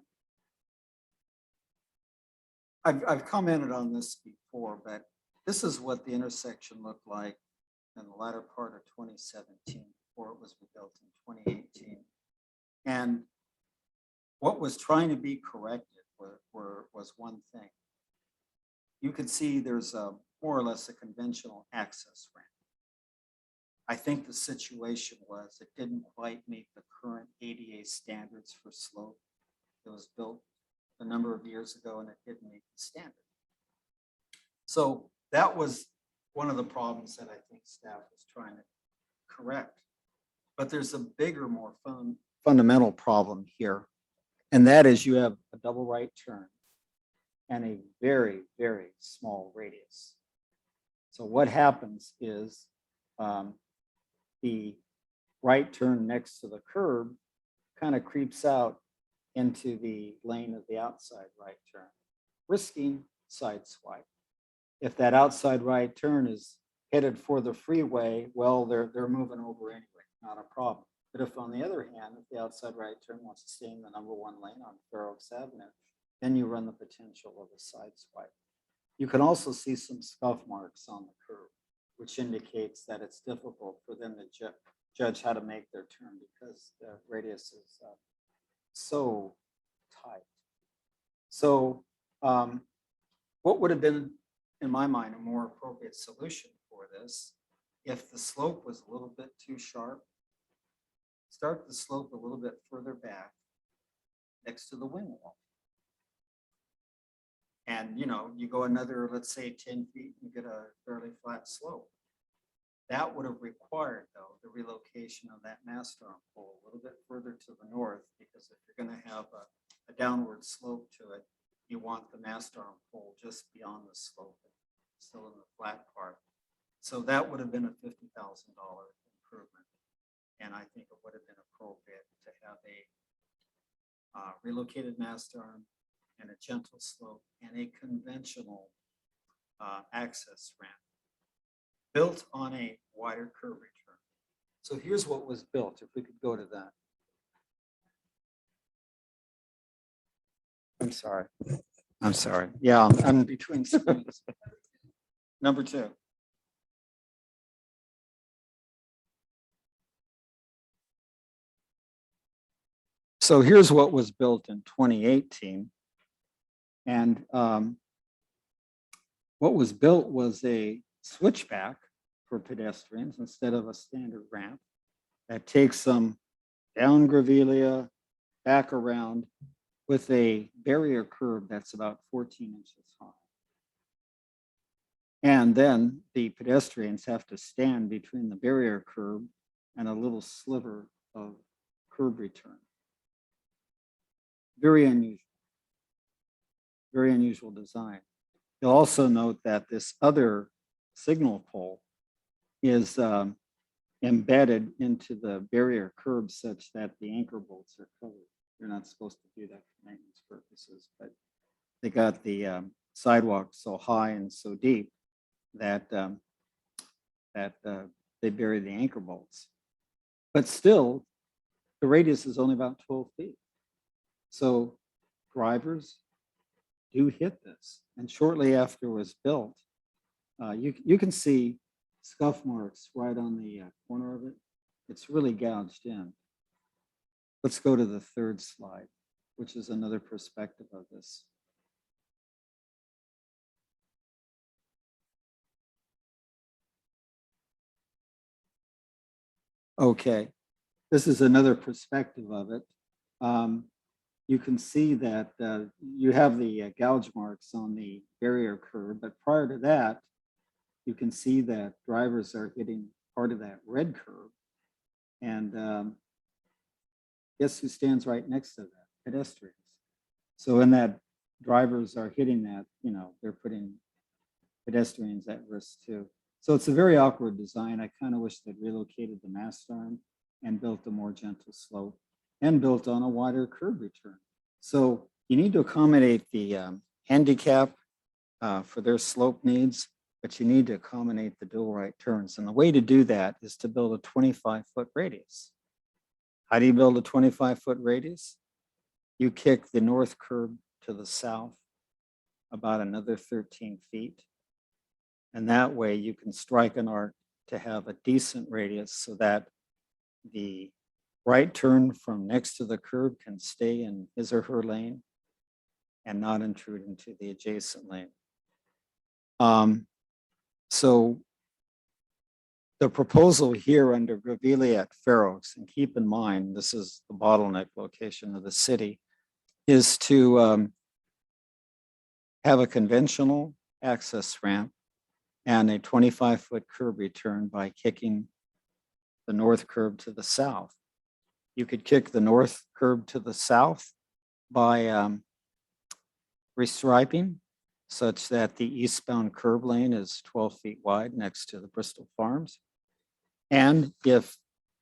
commented on this before, but this is what the intersection looked like in the latter part of 2017 before it was rebuilt in 2018. And what was trying to be corrected was one thing. You could see there's a more or less a conventional access ramp. I think the situation was it didn't quite meet the current ADA standards for slope. It was built a number of years ago and it didn't meet the standard. So that was one of the problems that I think staff was trying to correct. But there's a bigger, more fundamental problem here. And that is you have a double right turn and a very, very small radius. So what happens is the right turn next to the curb kind of creeps out into the lane of the outside right turn, risking side swipe. If that outside right turn is headed for the freeway, well, they're moving over anyway, not a problem. But if on the other hand, if the outside right turn wants to stay in the number 1 lane on Fair Oaks Avenue, then you run the potential of a side swipe. You can also see some scuff marks on the curb. which indicates that it's difficult for them to judge how to make their turn because the radius is so tight. So what would have been, in my mind, a more appropriate solution for this, if the slope was a little bit too sharp, start the slope a little bit further back next to the wing wall. And, you know, you go another, let's say 10 feet, you get a fairly flat slope. That would have required, though, the relocation of that mast arm pole a little bit further to the north, because if you're going to have a downward slope to it, you want the mast arm pole just beyond the slope, still in the flat part. So that would have been a $50,000 improvement. And I think it would have been appropriate to have a relocated mast arm and a gentle slope and a conventional access ramp built on a wider curb return. So here's what was built, if we could go to that. I'm sorry. Yeah, I'm between screens. Number 2. So here's what was built in 2018. And what was built was a switchback for pedestrians instead of a standard ramp that takes them down Grevillea, back around with a barrier curb that's about 14 inches high. And then the pedestrians have to stand between the barrier curb and a little sliver of curb return. Very unusual design. You'll also note that this other signal pole is embedded into the barrier curb such that the anchor bolts are covered. You're not supposed to do that for maintenance purposes, but they got the sidewalk so high and so deep that they bury the anchor bolts. But still, the radius is only about 12 feet. So drivers do hit this. And shortly after it was built, you can see scuff marks right on the corner of it. It's really gouged in. Let's go to the third slide, which is another perspective of this. Okay, this is another perspective of it. You can see that you have the gouge marks on the barrier curb, but prior to that, you can see that drivers are hitting part of that red curb. And guess who stands right next to that? Pedestrians. So in that drivers are hitting that, you know, they're putting pedestrians at risk too. So it's a very awkward design. I kind of wish they'd relocated the mast arm and built a more gentle slope and built on a wider curb return. So you need to accommodate the handicap for their slope needs, but you need to accommodate the dual right turns. And the way to do that is to build a 25-foot radius. How do you build a 25-foot radius? You kick the north curb to the south about another 13 feet. And that way you can strike an arc to have a decent radius so that the right turn from next to the curb can stay in his or her lane and not intrude into the adjacent lane. So the proposal here under Grevillea at Fair Oaks, and keep in mind, this is the bottleneck location of the city, is to have a conventional access ramp and a 25-foot curb return by kicking the north curb to the south. You could kick the north curb to the south by restriping such that the eastbound curb lane is 12 feet wide next to the Bristol Farms. And if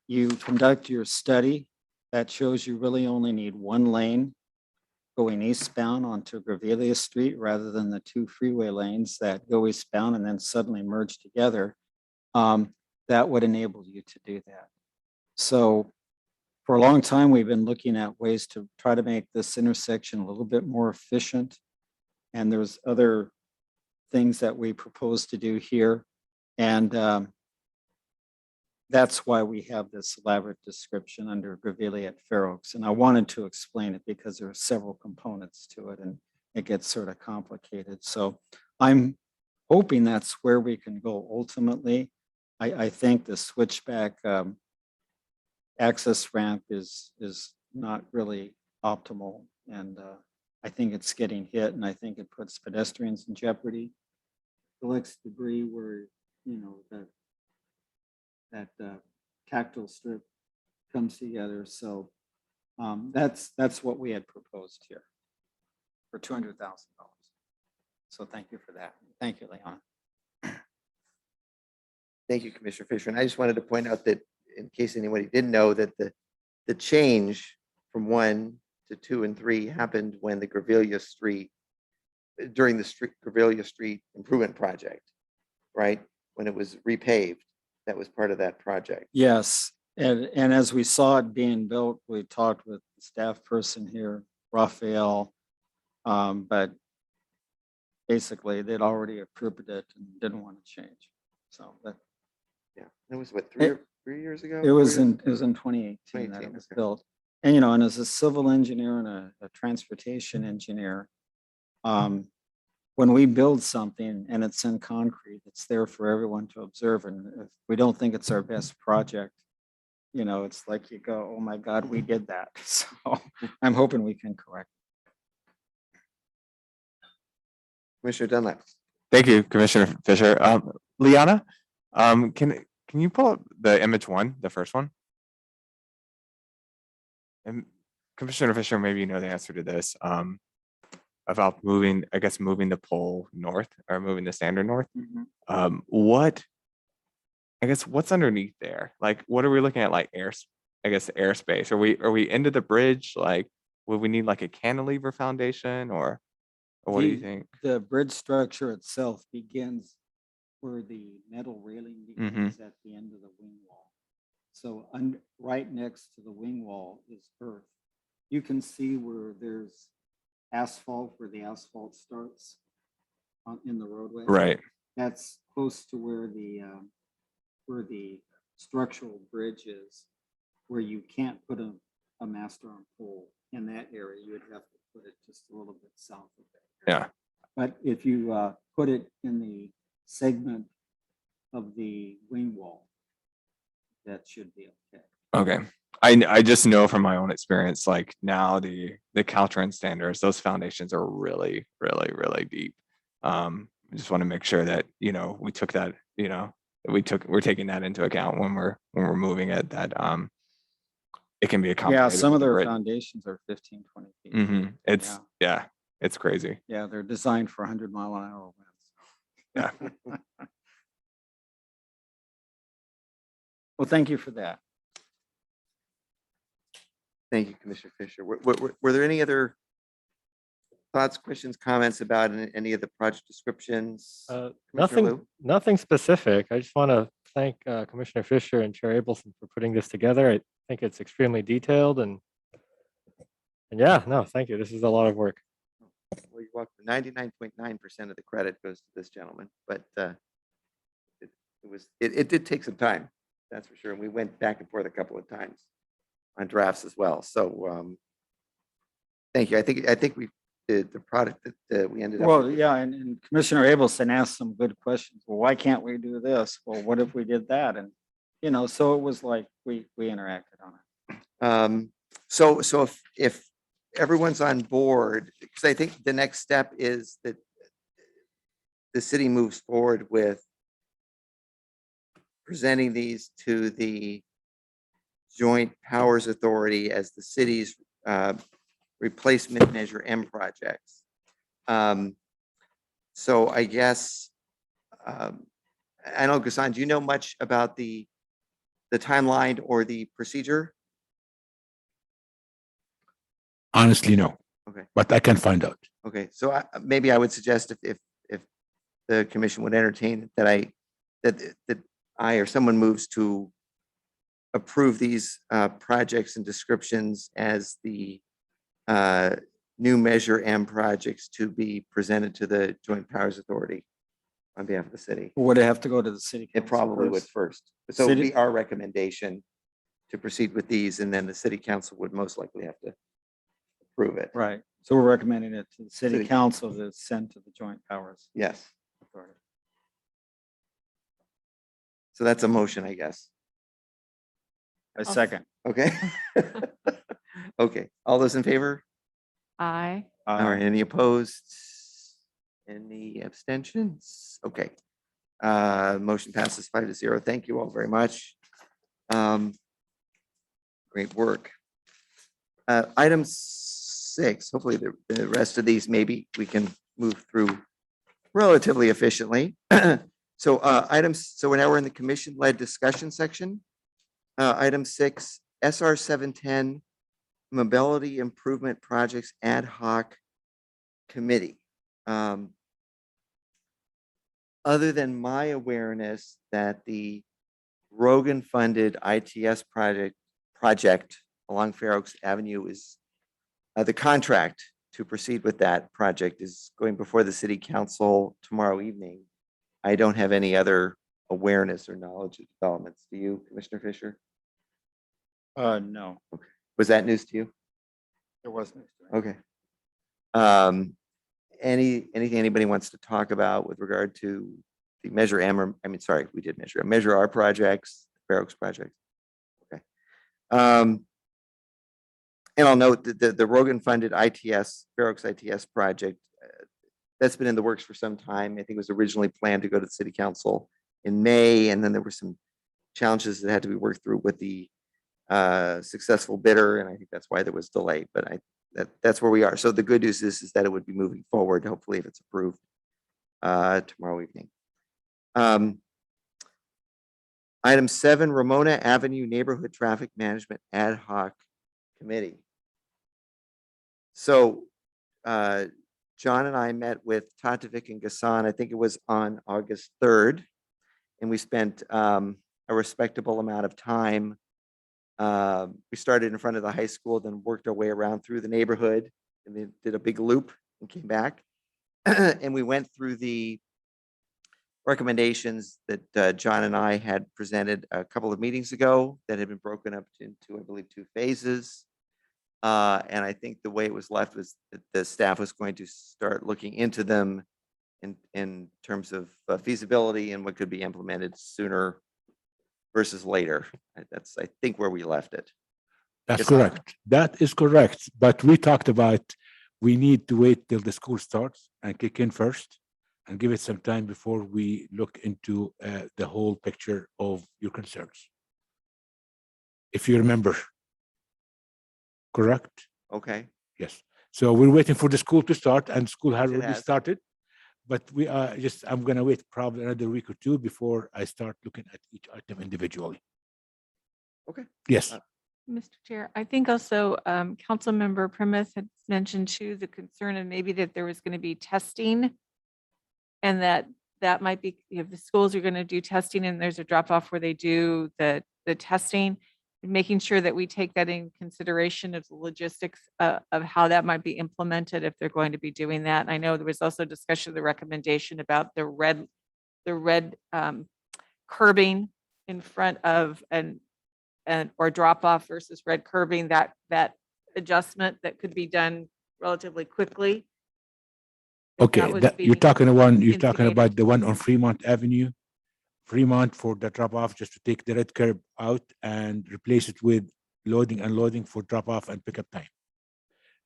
you conduct your study, that shows you really only need one lane going eastbound onto Grevillea Street rather than the 2 freeway lanes that go eastbound and then suddenly merge together, that would enable you to do that. So for a long time, we've been looking at ways to try to make this intersection a little bit more efficient. And there's other things that we propose to do here. And that's why we have this elaborate description under Grevillea at Fair Oaks. And I wanted to explain it because there are several components to it and it gets sort of complicated. So I'm hoping that's where we can go ultimately. I think the switchback access ramp is not really optimal. And I think it's getting hit and I think it puts pedestrians in jeopardy. Collects debris where, you know, that tactile strip comes together. So that's what we had proposed here for $200,000. So thank you for that. Thank you, Leon. Thank you, Commissioner Fisher. And I just wanted to point out that in case anybody didn't know that the change from 1 to 2 and 3 happened when the Grevillea Street, during the Grevillea Street improvement project, right? When it was repaved, that was part of that project. Yes, and as we saw it being built, we talked with the staff person here, Raphael, but basically they'd already approved it and didn't want to change. So that Yeah, it was what, It- 3 years ago? it was 4 years in 2018 that 2018, it was okay. built. And you know, and as a civil engineer and a transportation engineer, when we build something and it's in concrete, it's there for everyone to observe. And if we don't think it's our best project, you know, it's like you go, oh my God, we did that. So I'm hoping we can correct. Commissioner Dunlap. Thank you, Commissioner Fisher. Liana, can you pull up the image 1, the first one? And Commissioner Fisher, maybe you know the answer to this, about moving the pole north or moving the standard north. What's underneath there? Like, what are we looking at? Like airspace. Are we into the bridge? Like, would we need like a cantilever foundation or what do you think? The bridge structure itself begins where the metal railing begins at the end of the wing wall. So right next to the wing wall is earth. You can see where there's asphalt, where the asphalt starts in the roadway. Right. That's close to where the structural bridge is, where you can't put a mast arm pole in that area. You would have to put it just a little bit south of that. Yeah. But if you put it in the segment of the wing wall, that should be okay. Okay. I just know from my own experience, like now the Caltrans standards, those foundations are really, really, really deep. I just want to make sure that, you know, we took that, you know, we're taking that into account when we're moving it, that it can be Yeah, accommodated. some of with the their bridge. foundations are 15, 20 feet. Mhm. It's it's crazy. Yeah, they're designed for 100-mile-an-hour winds. Yeah. Well, thank you for that. Thank you, Commissioner Fisher. Were there any other thoughts, questions, comments about any of the project descriptions? Commissioner Liu? Nothing specific. I just want to thank Commissioner Fisher and Chair Abelson for putting this together. I think it's extremely detailed and yeah, no, thank you. This is a lot of work. Well, you're welcome. 99.9% of the credit goes to this gentleman, but it did take some time, that's for sure. And we went back and forth a couple of times on drafts as well. So thank you. I think we did the product that we ended up. Well, yeah, and Commissioner Abelson asked some good questions. Well, why can't we do this? Well, what if we did that? And, you know, so it was like we interacted on it. So if everyone's on board, because I think the next step is that the city moves forward with presenting these to the Joint Powers Authority as the city's replacement Measure M projects. So I guess, I know, Ghassan, do you know much about the timeline or the procedure? Honestly, no. Okay. But I can find out. Okay, so maybe I would suggest if the commission would entertain that I or someone moves to approve these projects and descriptions as the new Measure M projects to be presented to the Joint Powers Authority on behalf of the city? Would it have to go to the city? It council probably would first? first. So it'd City- be our recommendation to proceed with these, and then the city council would most likely have to approve it. Right. So we're recommending it to the city City- council to send to the joint powers Yes. authority. So that's a motion, I guess. A second. Okay. Okay. All those in favor? Aye. All right. Any opposed? Any abstentions? Okay. Motion passes 5-0. Thank you all very much. Great work. Item 6, hopefully the rest of these, maybe we can move through relatively efficiently. So so now we're in the commission-led discussion section. Item 6, SR 710, Mobility Improvement Projects Ad Hoc Committee. Other than my awareness that the Rogan-funded ITS project along Fair Oaks Avenue is the contract to proceed with that project is going before the city council tomorrow evening. I don't have any other awareness or knowledge of developments. Do you, Commissioner Fisher? No, Was that news to you? there wasn't. Okay. Anything anybody wants to talk about with regard to the Measure M, or, I mean, sorry, we did Measure R projects, Fair Oaks project. Okay. And I'll note that the Rogan funded ITS, Fair Oaks ITS project, that's been in the works for some time. I think it was originally planned to go to the city council in May, and then there were some challenges that had to be worked through with the successful bidder, and I think that's why there was delay, but that's where we are. So the good news is that it would be moving forward, hopefully, if it's approved tomorrow evening. Item 7, Ramona Avenue Neighborhood Traffic Management Ad Hoc Committee. So John and I met with Tatovic and Gassan, I think it was on August 3rd, and we spent a respectable amount of time. We started in front of the high school, then worked our way around through the neighborhood, and then did a big loop and came back. And we went through the recommendations that John and I had presented a couple of meetings ago that had been broken up into, I believe, 2 phases. And I think the way it was left was that the staff was going to start looking into them in terms of feasibility and what could be implemented sooner versus later. That's, I think, where we left it. That's Yes, sir. correct. That is correct. But we talked about we need to wait till the school starts and kick in first and give it some time before we look into the whole picture of your concerns. If you remember. Correct? Okay. Yes. So we're waiting for the school to start, and school has It already has. started. But we are I'm going to wait probably another week or 2 before I start looking at each item individually. Okay. Yes. Mr. Chair, I think also Councilmember Primus had mentioned too the concern and maybe that there was going to be testing, and that might be, if the schools are going to do testing and there's a drop off where they do the testing, making sure that we take that in consideration of the logistics of how that might be implemented if they're going to be doing that. And I know there was also discussion of the recommendation about the red curbing in front of or drop off versus red curbing, that adjustment that could be done relatively quickly. Okay. That was You're being talking about instigated. the one on Fremont Avenue, Fremont, for the drop off, just to take the red curb out and replace it with loading and unloading for drop off and pickup time.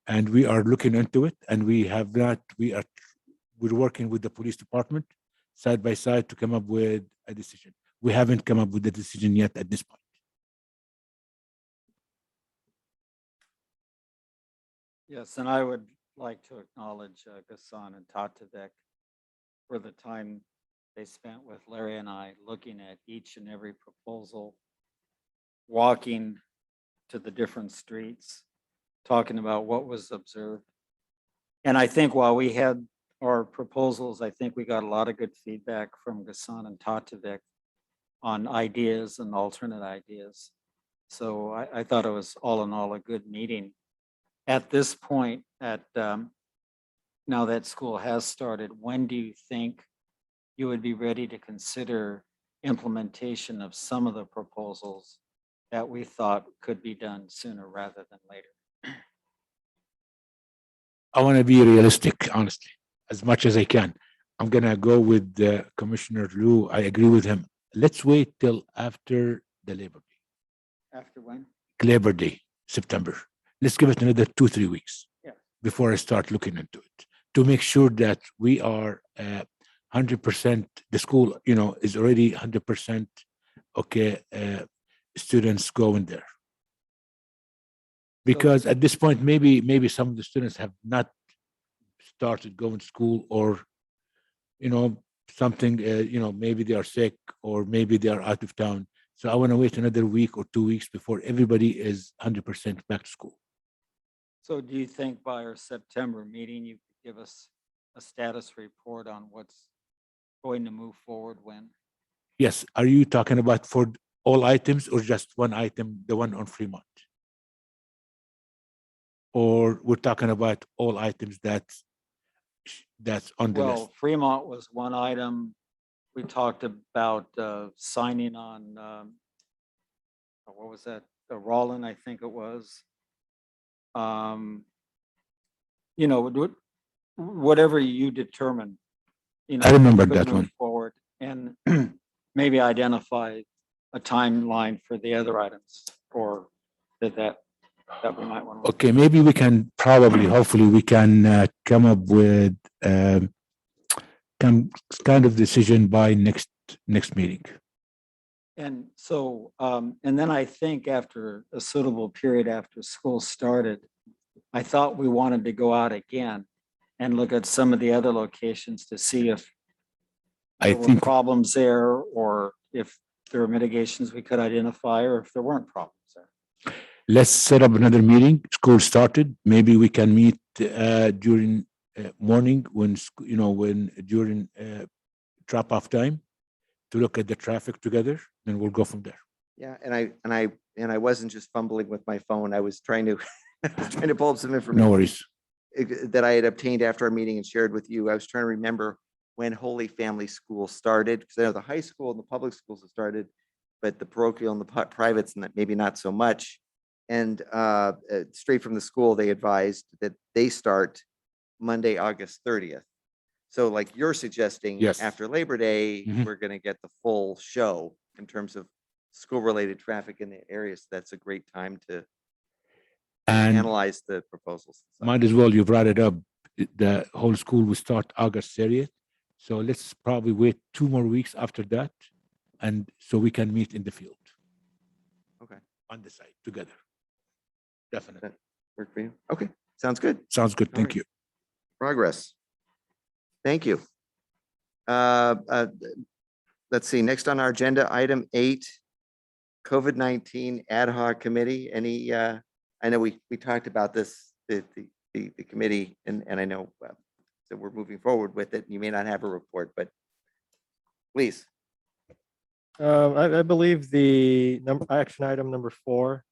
And we are looking into it, and we're working with the police department side by side to come up with a decision. We haven't come up with a decision yet at this point. Yes, and I would like to acknowledge Gassan and Tatovic for the time they spent with Larry and I looking at each and every proposal, walking to the different streets, talking about what was observed. And I think while we had our proposals, I think we got a lot of good feedback from Gassan and Tatovic on ideas and alternate ideas. So I thought it was all in all a good meeting. At this point, now that school has started, when do you think you would be ready to consider implementation of some of the proposals that we thought could be done sooner rather than later. I want to be realistic, honestly, as much as I can. I'm gonna go with Commissioner Liu. I agree with him. Let's wait till after the Labor Day. After when? Labor Day, September. Let's give it another 2-3 weeks Yeah. before I start looking into it to make sure that we are 100%. The school, is already 100%. Okay, students going there because at this point, maybe some of the students have not started going to school, or something. Maybe they are sick, or maybe they are out of town. So I want to wait another week or 2 weeks before everybody is 100% back to school. So do you think by our September meeting, you could give us a status report on what's going to move forward when? Yes. Are you talking about for all items or just one item, the one on Fremont? Or we're talking about all items that's on the list? Well, Fremont was one item. We talked about signing on, what was that? The Rollin, I think it was. Whatever you determine. I remember could that move one. Forward and maybe identify a timeline for the other items or that we might want to. Okay, maybe we can hopefully we can come up with kind of decision by next meeting. And so, and then I think after a suitable period after school started, I thought we wanted to go out again and look at some of the other locations to see if I there were think problems there, or if there were mitigations we could identify, or if there weren't problems there. let's set up another meeting. School started. Maybe we can meet during morning when during drop off time to look at the traffic together. Then we'll go from there. Yeah, and I wasn't just fumbling with my phone. I was trying to pull up some information No worries. that I had obtained after our meeting and shared with you. I was trying to remember when Holy Family School started, because I know the high school and the public schools have started, but the parochial and the privates and maybe not so much. And straight from the school, they advised that they start Monday, August 30th. So like you're suggesting, Yes. after Labor Day, Mhm. we're going to get the full show in terms of school-related traffic in the areas. That's a great time to And analyze the proposals. might as well, you brought it up. The whole school will start August 30th. So let's probably wait 2 more weeks after that. And so we can meet in the field. Okay. On the site together. Definitely. Work for you? Okay, sounds good. Sounds good. All Thank right. you. Progress. Thank you. Let's see, next on our agenda, item 8, COVID-19 ad hoc committee. Any, I know we talked about this, the committee, and I know that we're moving forward with it. You may not have a report, but please. I believe the action item number 4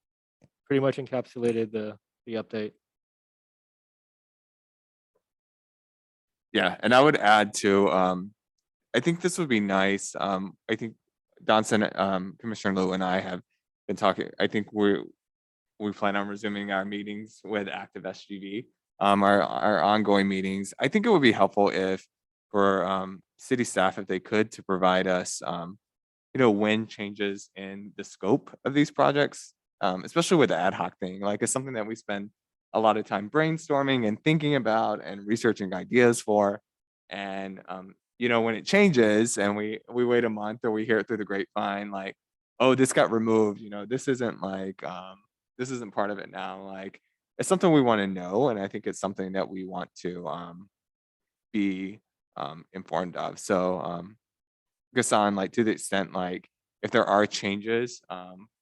pretty much encapsulated the update. Yeah, and I would add to, I think this would be nice. I think Johnson, Commissioner Liu and I have been talking. I think we plan on resuming our meetings with active SGD, our ongoing meetings. I think it would be helpful if for city staff, if they could, to provide us, when changes in the scope of these projects, especially with the ad hoc thing, like it's something that we spend a lot of time brainstorming and thinking about and researching ideas for. And, when it changes and we wait a month or we hear it through the grapevine, like, oh, this got removed, this isn't like, this isn't part of it now. Like, it's something we want to know. And I think it's something that we want to be informed of. So, Gassan, like, to the extent, like, if there are changes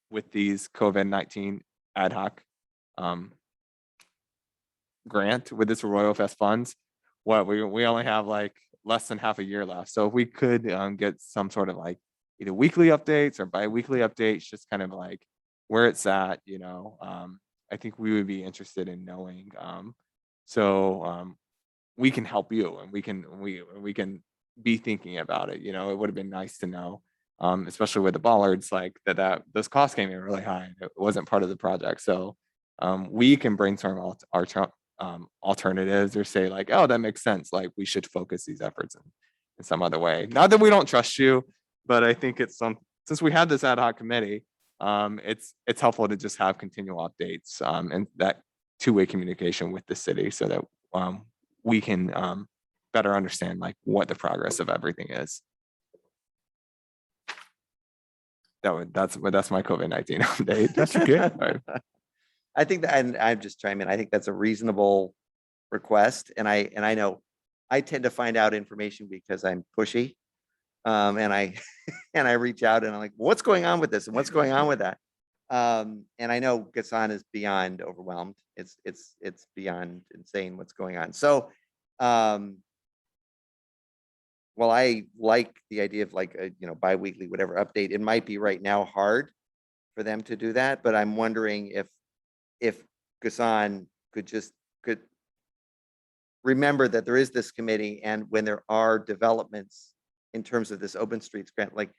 with these COVID-19 ad hoc grant with this Royal Fest funds, we only have like less than half a year left. So if we could get some sort of like either weekly updates or bi-weekly updates, just kind of like where it's at, I think we would be interested in knowing. So we can help you, and we can be thinking about it. You know, it would have been nice to know, especially with the bollards, like that those costs came in really high and it wasn't part of the project. So we can brainstorm alternatives or say like, oh, that makes sense. Like we should focus these efforts in some other way. Not that we don't trust you, but I think it's since we had this ad hoc committee, it's helpful to just have continual updates and that two-way communication with the city so that we can better understand like what the progress of everything is. That's my COVID-19 update. That's okay. All right. I think that, and I'm just chiming in, I think that's a reasonable request. And I know I tend to find out information because I'm pushy. And I, and I reach out and I'm like, what's going on with this? And what's going on with that? And I know Ghassan is beyond overwhelmed. It's beyond insane what's going on. So, well, I like the idea of like a, bi-weekly, whatever update. It might be right now hard for them to do that, but I'm wondering if Ghassan could remember that there is this committee, and when there are developments in terms of this open streets grant, like,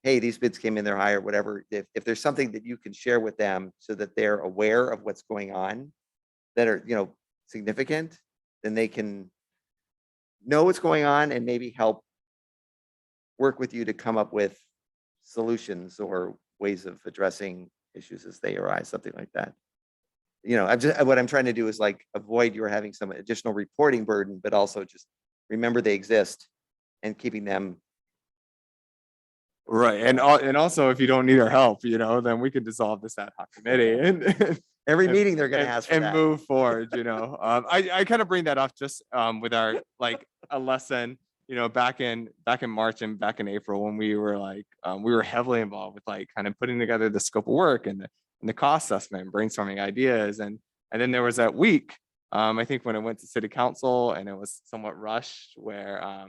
hey, these bids came in, they're higher, whatever. If there's something that you can share with them so that they're aware of what's going on that are, significant, then they can know what's going on and maybe help work with you to come up with solutions or ways of addressing issues as they arise, something like that. What I'm trying to do is like avoid you having some additional reporting burden, but also just remember they exist and keeping them. Right. And also if you don't need our help, then we can dissolve this ad hoc committee and Every meeting they're going to ask for and that. move forward. I kind of bring that up just with our like a lesson, back in March and back in April when we were like we were heavily involved with like kind of putting together the scope of work and the cost assessment, brainstorming ideas, and then there was that week I think when it went to city council and it was somewhat rushed where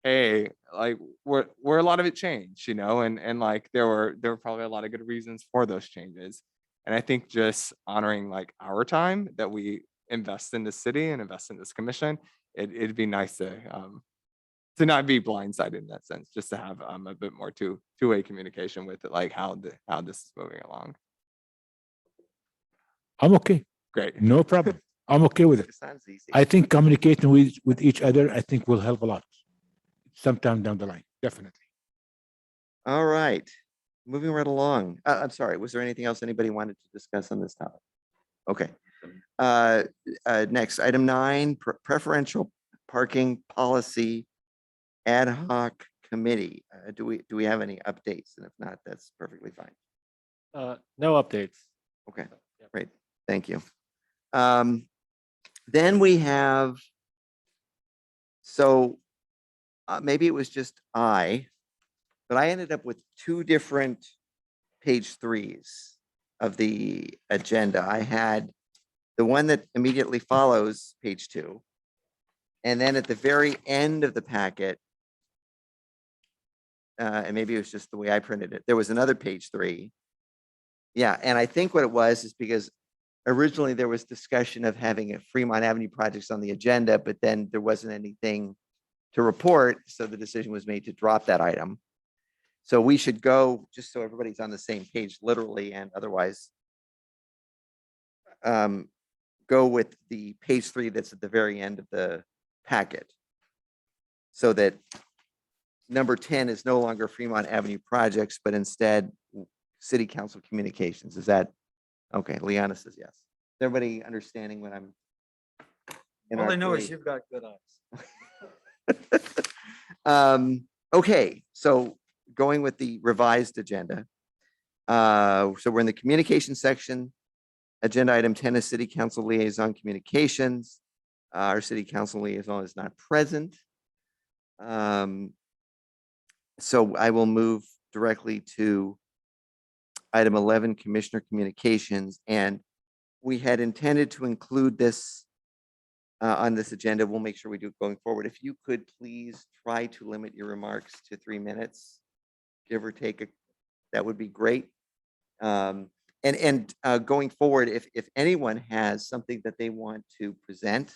hey, like where a lot of it changed, and like there were probably a lot of good reasons for those changes. And I think just honoring like our time that we invest in the city and invest in this commission, it'd be nice to not be blindsided in that sense, just to have a bit more two-way communication with it, like how this is moving along. I'm okay. Great. Mm-hmm. No problem. I'm okay with it. Ghassan's easy. I think communicating with each other, I think will help a lot sometime down the line. Definitely. All right, moving right along. I'm sorry, was there anything else anybody wanted to discuss on this topic? Okay. Next, item 9, preferential parking policy ad hoc committee. Do we have any updates? And if not, that's perfectly fine. No updates. Okay, Yep. great. Thank you. Then we have, so maybe it was just but I ended up with 2 different page 3s of the agenda. I had the one that immediately follows page 2. And then at the very end of the packet, and maybe it was just the way I printed it, there was another page 3. Yeah, and I think what it was is because originally there was discussion of having a Fremont Avenue projects on the agenda, but then there wasn't anything to report. So the decision was made to drop that item. So we should go, just so everybody's on the same page, literally and otherwise, go with the page 3 that's at the very end of the packet. So that number 10 is no longer Fremont Avenue projects, but instead city council communications. Is that okay? Liana says yes. Is everybody understanding what I'm? All I know is you've got good eyes. Okay, so going with the revised agenda. So we're in the communication section. Agenda item 10 is city council liaison communications. Our city council liaison is not present. So I will move directly to item 11, commissioner communications. And we had intended to include this on this agenda. We'll make sure we do it going forward. If you could please try to limit your remarks to 3 minutes, give or take, that would be great. And going forward, if anyone has something that they want to present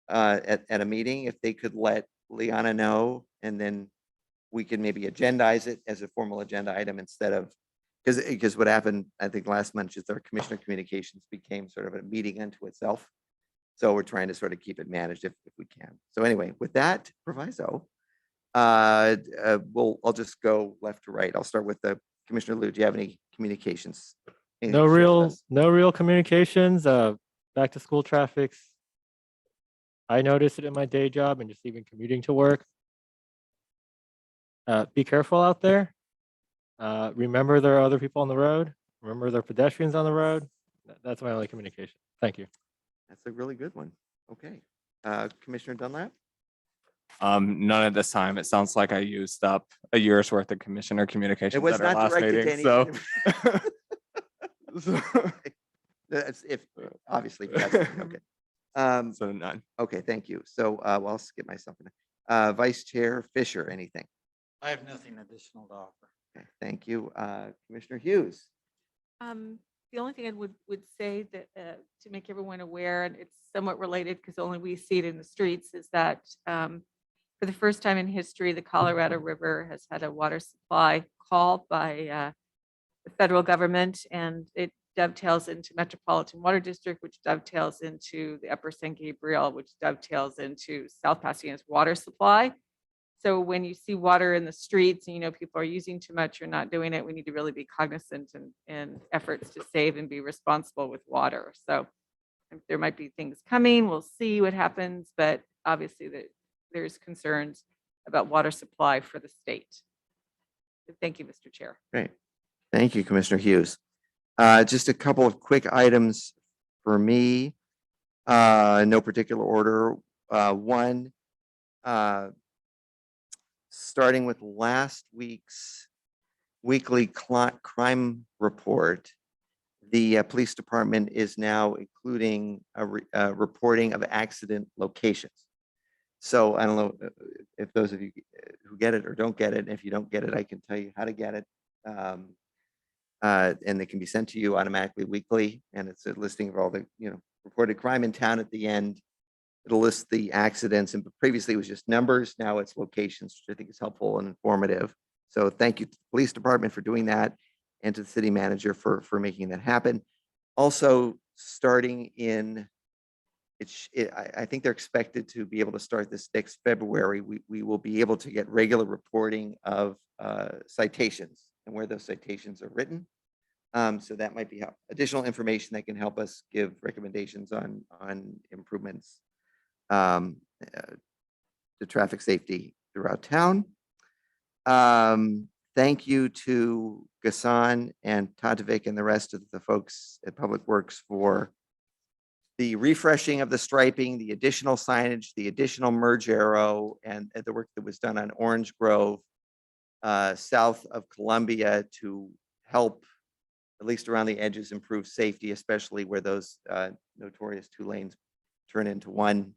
at a meeting, if they could let Liana know, and then we can maybe agendize it as a formal agenda item instead of, because what happened, I think last month is our commissioner communications became sort of a meeting unto itself. So we're trying to sort of keep it managed if we can. So anyway, with that proviso, I'll just go left to right. I'll start with the Commissioner Liu. Do you have any communications? Anything No to share with real, us? no real communications. Back to school traffics. I noticed it in my day job and just even commuting to work. Be careful out there. Remember there are other people on the road. Remember there are pedestrians on the road. That's my only communication. Thank you. That's a really good one. Okay. Commissioner Dunlap? None at this time. It sounds like I used up a year's worth of commissioner communications It was at our not last directed to meeting, any. so. That's if, obviously, that's, okay. So none. Okay, thank you. So, well, I'll skip myself. Vice Chair Fisher, anything? I have nothing additional to offer. Okay, thank you. Commissioner Hughes? The only thing I would say that to make everyone aware, and it's somewhat related because only we see it in the streets, is that for the first time in history, the Colorado River has had a water supply call by the federal government, and it dovetails into Metropolitan Water District, which dovetails into the Upper San Gabriel, which dovetails into South Pasadena's water supply. So when you see water in the streets and you know people are using too much or not doing it, we need to really be cognizant in efforts to save and be responsible with water. So there might be things coming. We'll see what happens, but obviously there's concerns about water supply for the state. Thank you, Mr. Chair. Great. Thank you, Commissioner Hughes. Just a couple of quick items for me. No particular order. One, starting with last week's weekly crime report, the police department is now including a reporting of accident locations. So I don't know if those of you who get it or don't get it. If you don't get it, I can tell you how to get it. And they can be sent to you automatically weekly. And it's a listing of all the, reported crime in town at the end. It'll list the accidents, and previously it was just numbers. Now it's locations, which I think is helpful and informative. So thank you to the police department for doing that, and to the city manager for making that happen. Also, starting in, I think they're expected to be able to start this next February. We will be able to get regular reporting of citations and where those citations are written. So that might be additional information that can help us give recommendations on improvements to traffic safety throughout town. Thank you to Gassan and Tadevik and the rest of the folks at Public Works for the refreshing of the striping, the additional signage, the additional merge arrow, and the work that was done on Orange Grove, south of Columbia, to help, at least around the edges, improve safety, especially where those notorious 2 lanes turn into 1.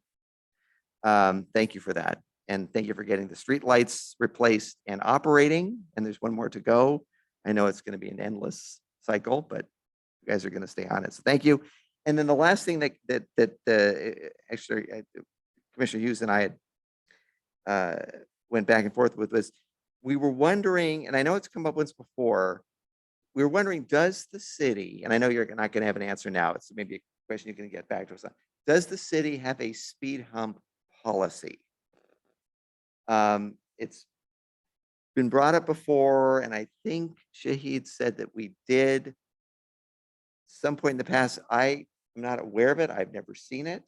Thank you for that. And thank you for getting the street lights replaced and operating. And there's 1 more to go. I know it's going to be an endless cycle, but you guys are going to stay on it. So thank you. And then the last thing that actually Commissioner Hughes and I had went back and forth with was, we were wondering, and I know it's come up once before, we were wondering, does the city, and I know you're not going to have an answer now, it's maybe a question you can get back to us on, does the city have a speed hump policy? It's been brought up before, and I think Shahid said that we did some point in the past. I am not aware of it. I've never seen it.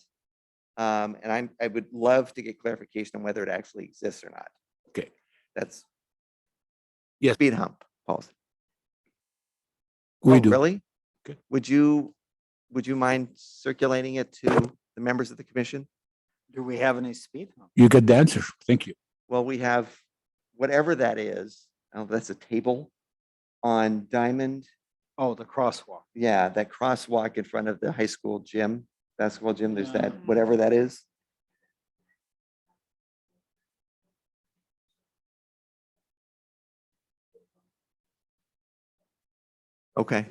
And I would love to get clarification on whether it actually exists or not. Okay. That's Yes. speed hump policy. We Oh, do. really? Okay. Would you mind circulating it to the members of the commission? Do we have any speed hump? You get the answer. Thank you. Well, we have whatever that is. Oh, that's a table on Diamond. Oh, the crosswalk. Yeah, that crosswalk in front of the high school gym, basketball gym. There's that, whatever that is. Okay.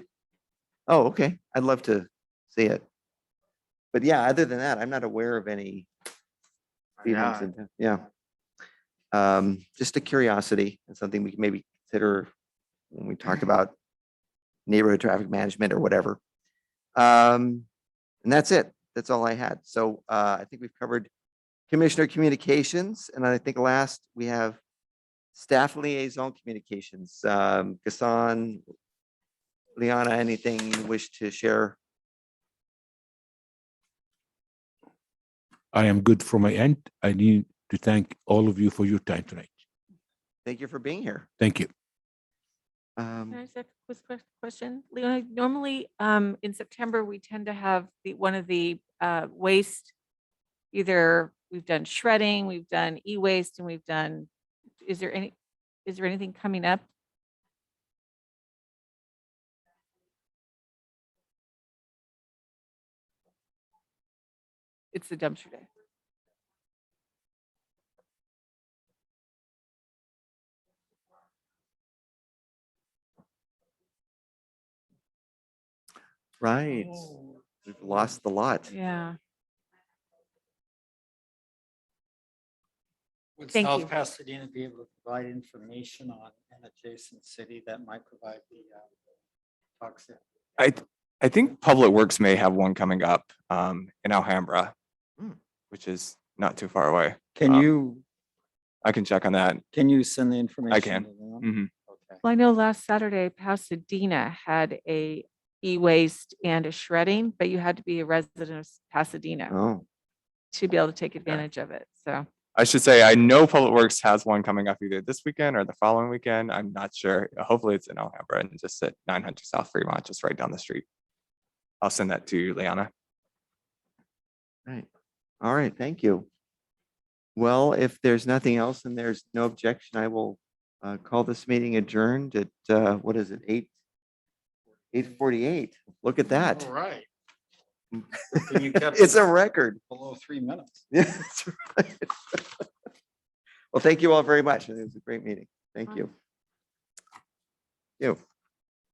Oh, okay. I'd love to see it. But yeah, other than that, I'm not aware of any speed humps in town. Yeah. Just a curiosity and something we can maybe consider when we talk about neighborhood traffic management or whatever. And that's it. That's all I had. So I think we've covered commissioner communications. And I think last we have staff liaison communications. Gassan, Liana, anything you wish to share? I am good from my end. I need to thank all of you for your time tonight. Thank you for being here. Thank you. Can I ask a quick question? Leona, normally in September, we tend to have one of the waste, either we've done shredding, we've done e-waste, and we've done, is there anything coming up? It's the dumpster day. Right. We've lost the lot. Yeah. Would Thank you. South Pasadena be able to provide information on an adjacent city that might provide the toxic? I think Public Works may have one coming up in Alhambra, Hmm. which is not too far away. Can Um, I can check on that. you send the information? can. to them? Mhm. Okay. Well, I know last Saturday Pasadena had a e-waste and a shredding, but you had to be a resident of Pasadena Oh, to be able to take advantage of it. So I should say, I know Public Works has one coming up either this weekend or the following weekend. I'm not sure. Hopefully it's in Alhambra and just at 900 South Fremont, just right down the street. I'll send that to you, Liana. right. All right. Thank you. Well, if there's nothing else and there's no objection, I will call this meeting adjourned at, what is it, 8:48. Look at that. All right. Good thing you kept It's it a record. below 3 minutes. Yeah, that's right. Well, thank you all very much. It was a great meeting. Thank you. You.